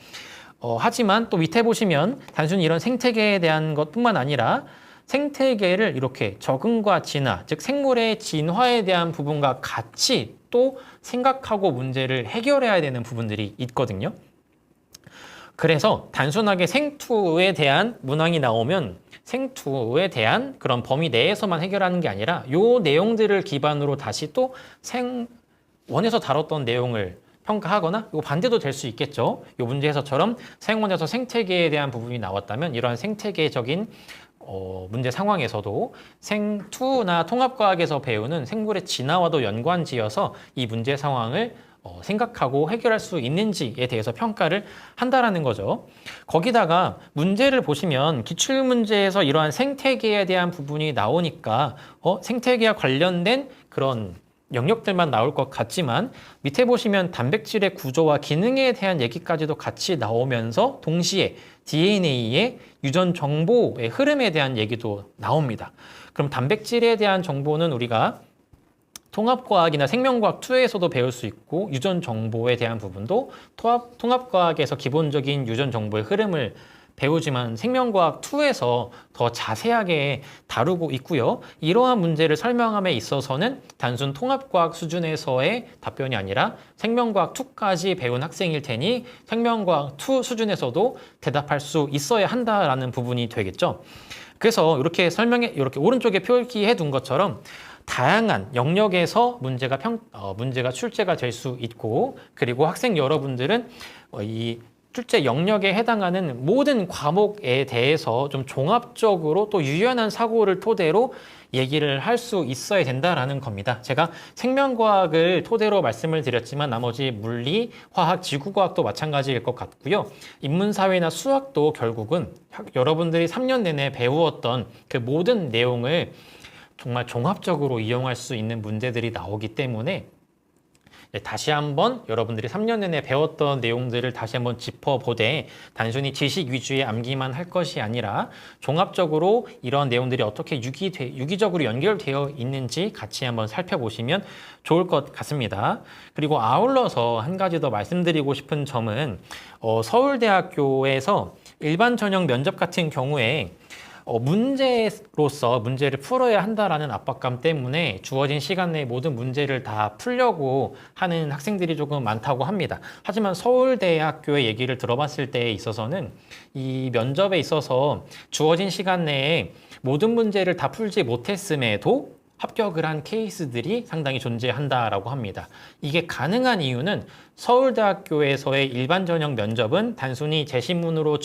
하지만 또 밑에 보시면 단순히 이런 생태계에 대한 것뿐만 아니라 생태계를 이렇게 적응과 진화, 즉 생물의 진화에 대한 부분과 같이 또 생각하고 문제를 해결해야 되는 부분들이 있거든요. 그래서 단순하게 생투에 대한 문항이 나오면 생투에 대한 그런 범위 내에서만 해결하는 게 아니라 요 내용들을 기반으로 다시 또 생원에서 다뤘던 내용을 평가하거나 요 반대도 될 수 있겠죠. 요 문제에서처럼 생원에서 생태계에 대한 부분이 나왔다면 이러한 생태계적인 문제 상황에서도 생투나 통합과학에서 배우는 생물의 진화와도 연관지어서 이 문제 상황을 생각하고 해결할 수 있는지에 대해서 평가를 한다라는 거죠. 거기다가 문제를 보시면 기출문제에서 이러한 생태계에 대한 부분이 나오니까 생태계와 관련된 그런 영역들만 나올 것 같지만 밑에 보시면 단백질의 구조와 기능에 대한 얘기까지도 같이 나오면서 동시에 DNA의 유전 정보의 흐름에 대한 얘기도 나옵니다. 그럼 단백질에 대한 정보는 우리가 통합과학이나 생명과학 2에서도 배울 수 있고 유전 정보에 대한 부분도 통합과학에서 기본적인 유전 정보의 흐름을 배우지만 생명과학 2에서 더 자세하게 다루고 있고요. 이러한 문제를 설명함에 있어서는 단순 통합과학 수준에서의 답변이 아니라 생명과학 2까지 배운 학생일 테니 생명과학 2 수준에서도 대답할 수 있어야 한다라는 부분이 되겠죠. 그래서 이렇게 이렇게 오른쪽에 표기해 둔 것처럼 다양한 영역에서 문제가 출제가 될 수 있고, 그리고 학생 여러분들은 이 출제 영역에 해당하는 모든 과목에 대해서 좀 종합적으로 또 유연한 사고를 토대로 얘기를 할 수 있어야 된다라는 겁니다. 제가 생명과학을 토대로 말씀을 드렸지만 나머지 물리, 화학, 지구과학도 마찬가지일 것 같고요. 인문사회나 수학도 결국은 여러분들이 3년 내내 배우었던 그 모든 내용을 정말 종합적으로 이용할 수 있는 문제들이 나오기 때문에 다시 한번 여러분들이 3년 내내 배웠던 내용들을 다시 한번 짚어보되 단순히 지식 위주의 암기만 할 것이 아니라 종합적으로 이런 내용들이 어떻게 유기적으로 연결되어 있는지 같이 한번 살펴보시면 좋을 것 같습니다. 그리고 아울러서 한 가지 더 말씀드리고 싶은 점은 서울대학교에서 일반 전형 면접 같은 경우에 문제를 풀어야 한다라는 압박감 때문에 주어진 시간 내에 모든 문제를 다 풀려고 하는 학생들이 조금 많다고 합니다. 하지만 서울대학교의 얘기를 들어봤을 때에 있어서는 이 면접에 있어서 주어진 시간 내에 모든 문제를 다 풀지 못했음에도 합격을 한 케이스들이 상당히 존재한다라고 합니다. 이게 가능한 이유는 서울대학교에서의 일반 전형 면접은 단순히 제시문으로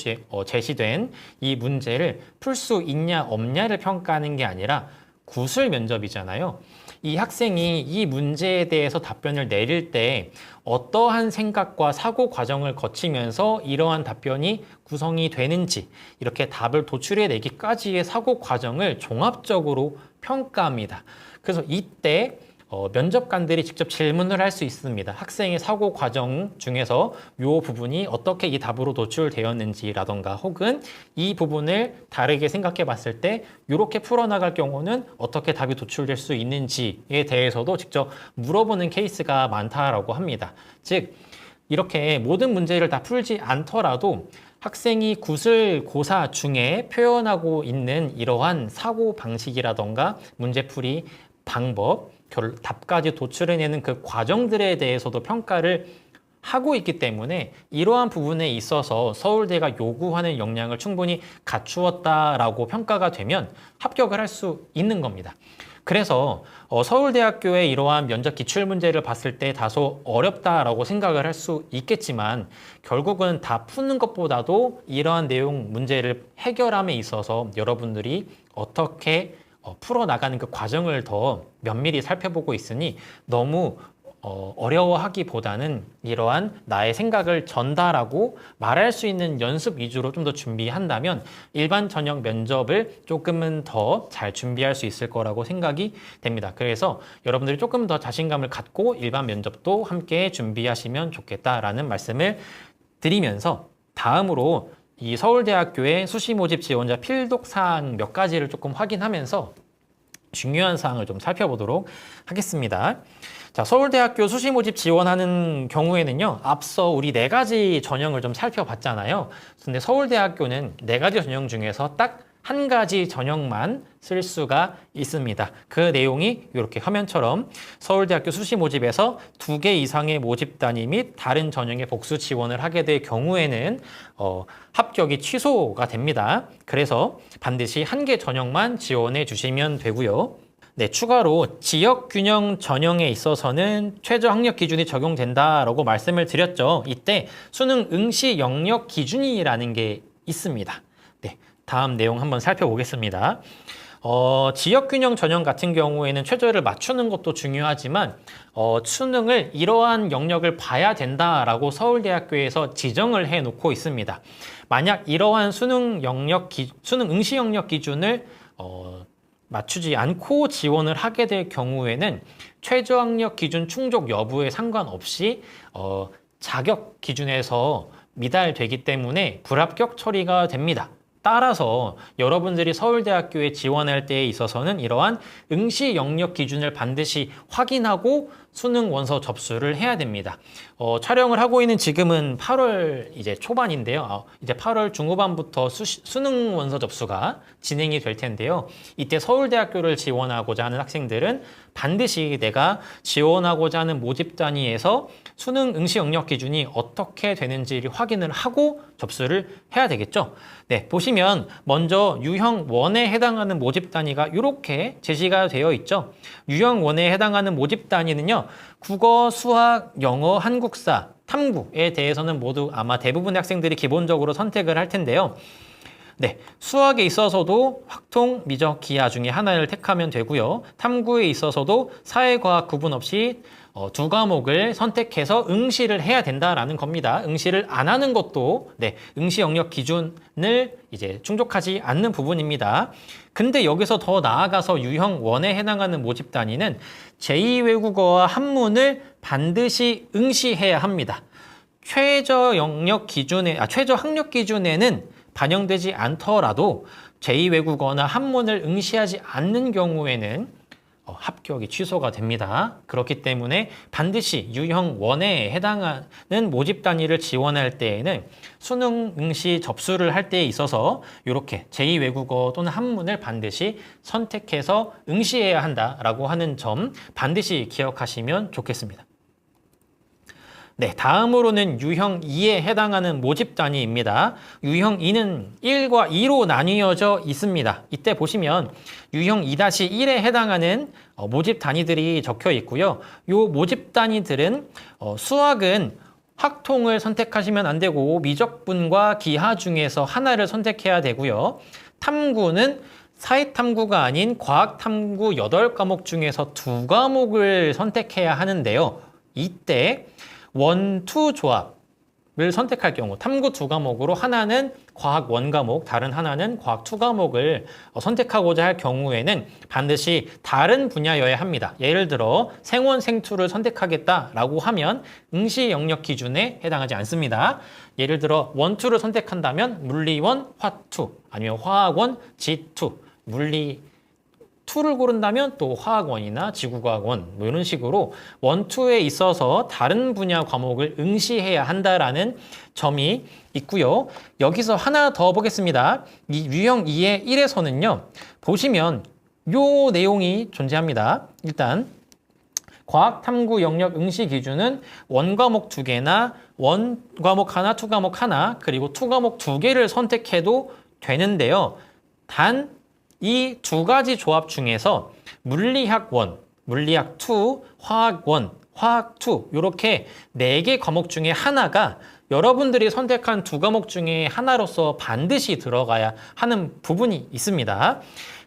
제시된 이 문제를 풀 수 있냐 없냐를 평가하는 게 아니라 구술 면접이잖아요. 이 학생이 이 문제에 대해서 답변을 내릴 때 어떠한 생각과 사고 과정을 거치면서 이러한 답변이 구성이 되는지 이렇게 답을 도출해내기까지의 사고 과정을 종합적으로 평가합니다. 그래서 이때 면접관들이 직접 질문을 할 수 있습니다. 학생의 사고 과정 중에서 이 부분이 어떻게 이 답으로 도출되었는지라던가 혹은 이 부분을 다르게 생각해 봤을 때 이렇게 풀어나갈 경우는 어떻게 답이 도출될 수 있는지에 대해서도 직접 물어보는 케이스가 많다라고 합니다. 즉 이렇게 모든 문제를 다 풀지 않더라도 학생이 구술고사 중에 표현하고 있는 이러한 사고 방식이라던가 문제풀이 방법, 답까지 도출해내는 그 과정들에 대해서도 평가를 하고 있기 때문에 이러한 부분에 있어서 서울대가 요구하는 역량을 충분히 갖추었다라고 평가가 되면 합격을 할 수 있는 겁니다. 그래서 서울대학교의 이러한 면접 기출문제를 봤을 때 다소 어렵다라고 생각을 할 수 있겠지만 결국은 다 푸는 것보다도 이러한 내용 문제를 해결함에 있어서 여러분들이 어떻게 풀어나가는 그 과정을 더 면밀히 살펴보고 있으니 너무 어려워하기보다는 이러한 나의 생각을 전달하고 말할 수 있는 연습 위주로 좀 더 준비한다면 일반 전형 면접을 조금은 더 잘 준비할 수 있을 거라고 생각이 됩니다. 그래서 여러분들이 조금 더 자신감을 갖고 일반 면접도 함께 준비하시면 좋겠다라는 말씀을 드리면서 다음으로 이 서울대학교의 수시 모집 지원자 필독 사항 몇 가지를 조금 확인하면서 중요한 사항을 좀 살펴보도록 하겠습니다. 자, 서울대학교 수시 모집 지원하는 경우에는요, 앞서 우리 4가지 전형을 좀 살펴봤잖아요. 근데 서울대학교는 4가지 전형 중에서 딱 한 가지 전형만 쓸 수가 있습니다. 그 내용이 이렇게 화면처럼 서울대학교 수시 모집에서 2개 이상의 모집단위 및 다른 전형의 복수 지원을 하게 될 경우에는 합격이 취소가 됩니다. 그래서 반드시 한 개 전형만 지원해 주시면 되고요. 네, 추가로 지역균형 전형에 있어서는 최저 학력 기준이 적용된다라고 말씀을 드렸죠. 이때 수능 응시 영역 기준이라는 게 있습니다. 네, 다음 내용 한번 살펴보겠습니다. 지역균형 전형 같은 경우에는 최저를 맞추는 것도 중요하지만 수능을 이러한 영역을 봐야 된다라고 서울대학교에서 지정을 해놓고 있습니다. 만약 이러한 수능 응시 영역 기준을 맞추지 않고 지원을 하게 될 경우에는 최저학력 기준 충족 여부에 상관없이 자격 기준에서 미달되기 때문에 불합격 처리가 됩니다. 따라서 여러분들이 서울대학교에 지원할 때에 있어서는 이러한 응시 영역 기준을 반드시 확인하고 수능 원서 접수를 해야 됩니다. 촬영을 하고 있는 지금은 8월 이제 초반인데요. 이제 8월 중후반부터 수능 원서 접수가 진행이 될 텐데요. 이때 서울대학교를 지원하고자 하는 학생들은 반드시 내가 지원하고자 하는 모집 단위에서 수능 응시 영역 기준이 어떻게 되는지를 확인을 하고 접수를 해야 되겠죠. 네, 보시면 먼저 유형 1에 해당하는 모집 단위가 이렇게 제시가 되어 있죠. 유형 1에 해당하는 모집 단위는요. 국어, 수학, 영어, 한국사, 탐구에 대해서는 모두 아마 대부분의 학생들이 기본적으로 선택을 할 텐데요. 네, 수학에 있어서도 확통, 미적, 기하 중에 하나를 택하면 되고요. 탐구에 있어서도 사회과학 구분 없이 두 과목을 선택해서 응시를 해야 된다라는 겁니다. 응시를 안 하는 것도 네, 응시 영역 기준을 이제 충족하지 않는 부분입니다. 근데 여기서 더 나아가서 유형 1에 해당하는 모집 단위는 제2외국어와 한문을 반드시 응시해야 합니다. 최저 학력 기준에는 반영되지 않더라도 제2외국어나 한문을 응시하지 않는 경우에는 합격이 취소가 됩니다. 그렇기 때문에 반드시 유형 1에 해당하는 모집 단위를 지원할 때에는 수능 응시 접수를 할 때에 있어서 이렇게 제2외국어 또는 한문을 반드시 선택해서 응시해야 한다라고 하는 점 반드시 기억하시면 좋겠습니다. 네, 다음으로는 유형 2에 해당하는 모집 단위입니다. 유형 2는 1과 2로 나뉘어져 있습니다. 이때 보시면 유형 2-1에 해당하는 모집 단위들이 적혀 있고요. 이 모집 단위들은 수학은 확통을 선택하시면 안 되고 미적분과 기하 중에서 하나를 선택해야 되고요. 탐구는 사회탐구가 아닌 과학탐구 8과목 중에서 2과목을 선택해야 하는데요. 이때 원-투 조합을 선택할 경우 탐구 2과목으로 하나는 과학 1과목, 다른 하나는 과학 2과목을 선택하고자 할 경우에는 반드시 다른 분야여야 합니다. 예를 들어 생원, 생투를 선택하겠다라고 하면 응시 영역 기준에 해당하지 않습니다. 예를 들어 원-투를 선택한다면 물리 1, 화 2, 아니면 화학 1, 지 2, 물리 2를 고른다면 또 화학원이나 지구과학원 뭐 이런 식으로 1, 2에 있어서 다른 분야 과목을 응시해야 한다라는 점이 있고요. 여기서 하나 더 보겠습니다. 이 유형 2의 1에서는요. 보시면 요 내용이 존재합니다. 일단 과학탐구 영역 응시 기준은 1과목 2개나 1과목 하나, 2과목 하나, 그리고 2과목 2개를 선택해도 되는데요. 단 이 두 가지 조합 중에서 물리학 1, 물리학 2, 화학 1, 화학 2 이렇게 4개 과목 중에 하나가 여러분들이 선택한 2과목 중에 하나로서 반드시 들어가야 하는 부분이 있습니다.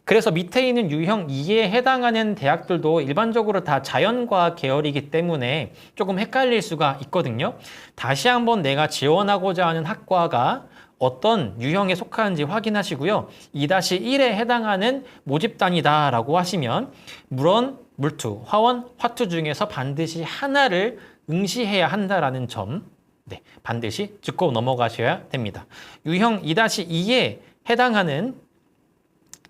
그래서 밑에 있는 유형 2에 해당하는 대학들도 일반적으로 다 자연과학 계열이기 때문에 조금 헷갈릴 수가 있거든요. 다시 한번 내가 지원하고자 하는 학과가 어떤 유형에 속하는지 확인하시고요. 2-1에 해당하는 모집단이다라고 하시면 물원, 물투, 화원, 화투 중에서 반드시 하나를 응시해야 한다라는 점 네, 반드시 짚고 넘어가셔야 됩니다. 유형 2-2에 해당하는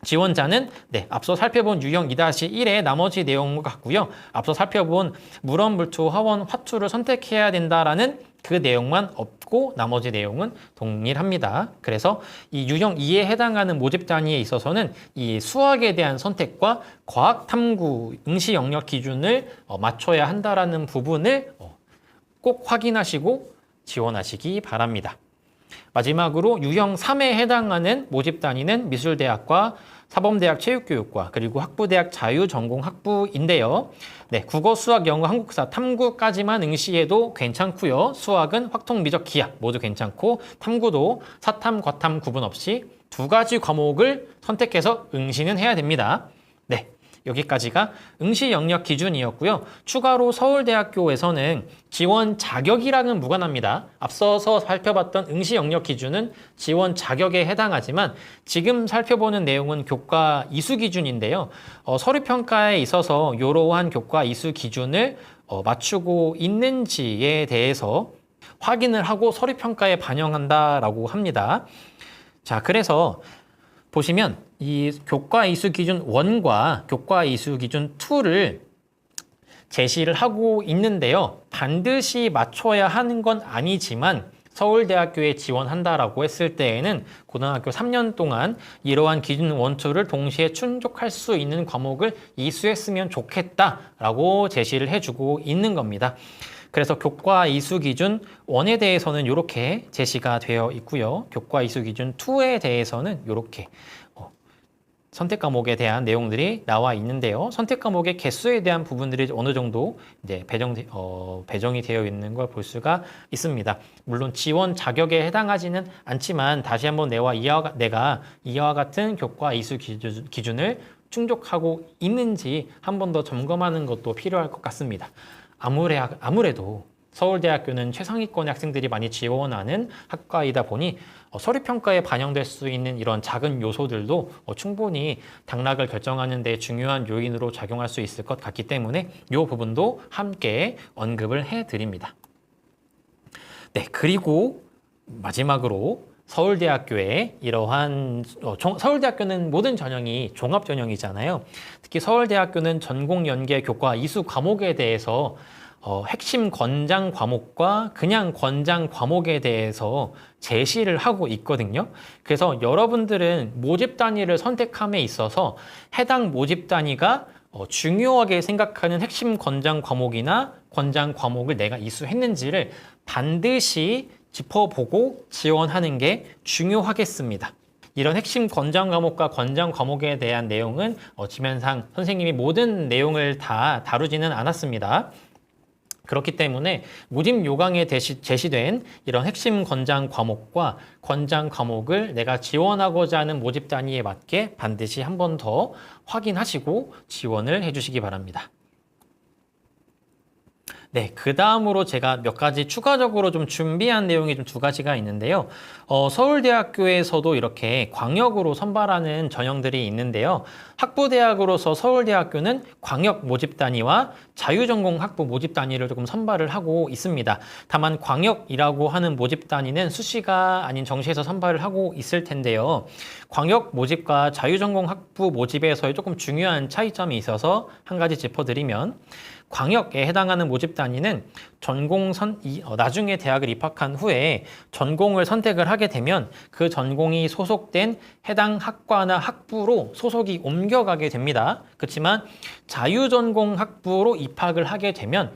지원자는 네, 앞서 살펴본 유형 2-1의 나머지 내용 같고요. 앞서 살펴본 물원, 물투, 화원, 화투를 선택해야 된다라는 그 내용만 없고 나머지 내용은 동일합니다. 그래서 이 유형 2에 해당하는 모집 단위에 있어서는 이 수학에 대한 선택과 과학 탐구 응시 영역 기준을 맞춰야 한다라는 부분을 꼭 확인하시고 지원하시기 바랍니다. 마지막으로 유형 3에 해당하는 모집 단위는 미술대학과 사범대학 체육교육과 그리고 학부대학 자유전공학부인데요. 네, 국어, 수학, 영어, 한국사, 탐구까지만 응시해도 괜찮고요. 수학은 확통, 미적, 기하 모두 괜찮고 탐구도 사탐, 과탐 구분 없이 2가지 과목을 선택해서 응시는 해야 됩니다. 네, 여기까지가 응시 영역 기준이었고요. 추가로 서울대학교에서는 지원 자격이랑은 무관합니다. 앞서서 살펴봤던 응시 영역 기준은 지원 자격에 해당하지만 지금 살펴보는 내용은 교과 이수 기준인데요. 서류평가에 있어서 이러한 교과 이수 기준을 맞추고 있는지에 대해서 확인을 하고 서류평가에 반영한다라고 합니다. 자, 그래서 보시면 이 교과 이수 기준 1과 교과 이수 기준 2를 제시를 하고 있는데요. 반드시 맞춰야 하는 건 아니지만 서울대학교에 지원한다라고 했을 때에는 고등학교 3년 동안 이러한 기준 1, 2를 동시에 충족할 수 있는 과목을 이수했으면 좋겠다라고 제시를 해주고 있는 겁니다. 그래서 교과 이수 기준 1에 대해서는 이렇게 제시가 되어 있고요. 교과 이수 기준 2에 대해서는 이렇게 선택 과목에 대한 내용들이 나와 있는데요. 선택 과목의 개수에 대한 부분들이 어느 정도 이제 배정이 되어 있는 걸 볼 수가 있습니다. 물론 지원 자격에 해당하지는 않지만 다시 한번 내가 이와 같은 교과 이수 기준을 충족하고 있는지 한 번 더 점검하는 것도 필요할 것 같습니다. 아무래도 서울대학교는 최상위권의 학생들이 많이 지원하는 학과이다 보니 서류평가에 반영될 수 있는 이런 작은 요소들도 충분히 당락을 결정하는 데 중요한 요인으로 작용할 수 있을 것 같기 때문에 이 부분도 함께 언급을 해드립니다. 네, 그리고 마지막으로 서울대학교의 이러한 서울대학교는 모든 전형이 종합 전형이잖아요. 특히 서울대학교는 전공 연계 교과 이수 과목에 대해서 핵심 권장 과목과 그냥 권장 과목에 대해서 제시를 하고 있거든요. 그래서 여러분들은 모집 단위를 선택함에 있어서 해당 모집 단위가 중요하게 생각하는 핵심 권장 과목이나 권장 과목을 내가 이수했는지를 반드시 짚어보고 지원하는 게 중요하겠습니다. 이런 핵심 권장 과목과 권장 과목에 대한 내용은 지면상 선생님이 모든 내용을 다 다루지는 않았습니다. 그렇기 때문에 모집 요강에 제시된 이런 핵심 권장 과목과 권장 과목을 내가 지원하고자 하는 모집 단위에 맞게 반드시 한 번 더 확인하시고 지원을 해주시기 바랍니다. 네, 그 다음으로 제가 몇 가지 추가적으로 좀 준비한 내용이 좀 2가지가 있는데요. 서울대학교에서도 이렇게 광역으로 선발하는 전형들이 있는데요. 학부대학으로서 서울대학교는 광역 모집 단위와 자유전공 학부 모집 단위를 조금 선발을 하고 있습니다. 다만 광역이라고 하는 모집 단위는 수시가 아닌 정시에서 선발을 하고 있을 텐데요. 광역 모집과 자유전공 학부 모집에서의 조금 중요한 차이점이 있어서 한 가지 짚어드리면 광역에 해당하는 모집 단위는 나중에 대학을 입학한 후에 전공을 선택을 하게 되면 그 전공이 소속된 해당 학과나 학부로 소속이 옮겨가게 됩니다. 그렇지만 자유전공 학부로 입학을 하게 되면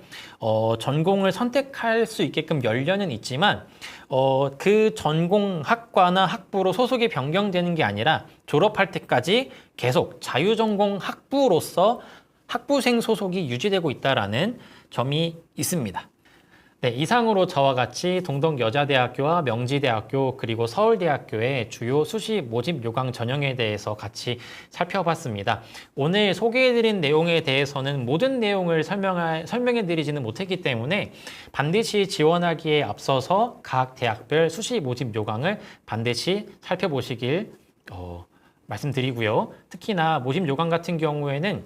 전공을 선택할 수 있게끔 연령은 있지만 그 전공 학과나 학부로 소속이 변경되는 게 아니라 졸업할 때까지 계속 자유전공 학부로서 학부생 소속이 유지되고 있다는 점이 있습니다. 네, 이상으로 저와 같이 동덕여자대학교와 명지대학교 그리고 서울대학교의 주요 수시 모집 요강 전형에 대해서 같이 살펴봤습니다. 오늘 소개해드린 내용에 대해서는 모든 내용을 설명해드리지는 못했기 때문에 반드시 지원하기에 앞서서 각 대학별 수시 모집 요강을 반드시 살펴보시길 말씀드리고요. 특히나 모집 요강 같은 경우에는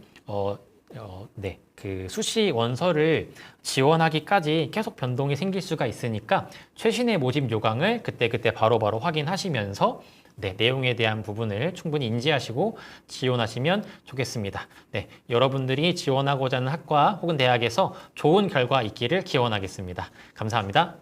그 수시 원서를 지원하기까지 계속 변동이 생길 수가 있으니까 최신의 모집 요강을 그때그때 바로바로 확인하시면서 내용에 대한 부분을 충분히 인지하시고 지원하시면 좋겠습니다. 여러분들이 지원하고자 하는 학과 혹은 대학에서 좋은 결과 있기를 기원하겠습니다. 감사합니다.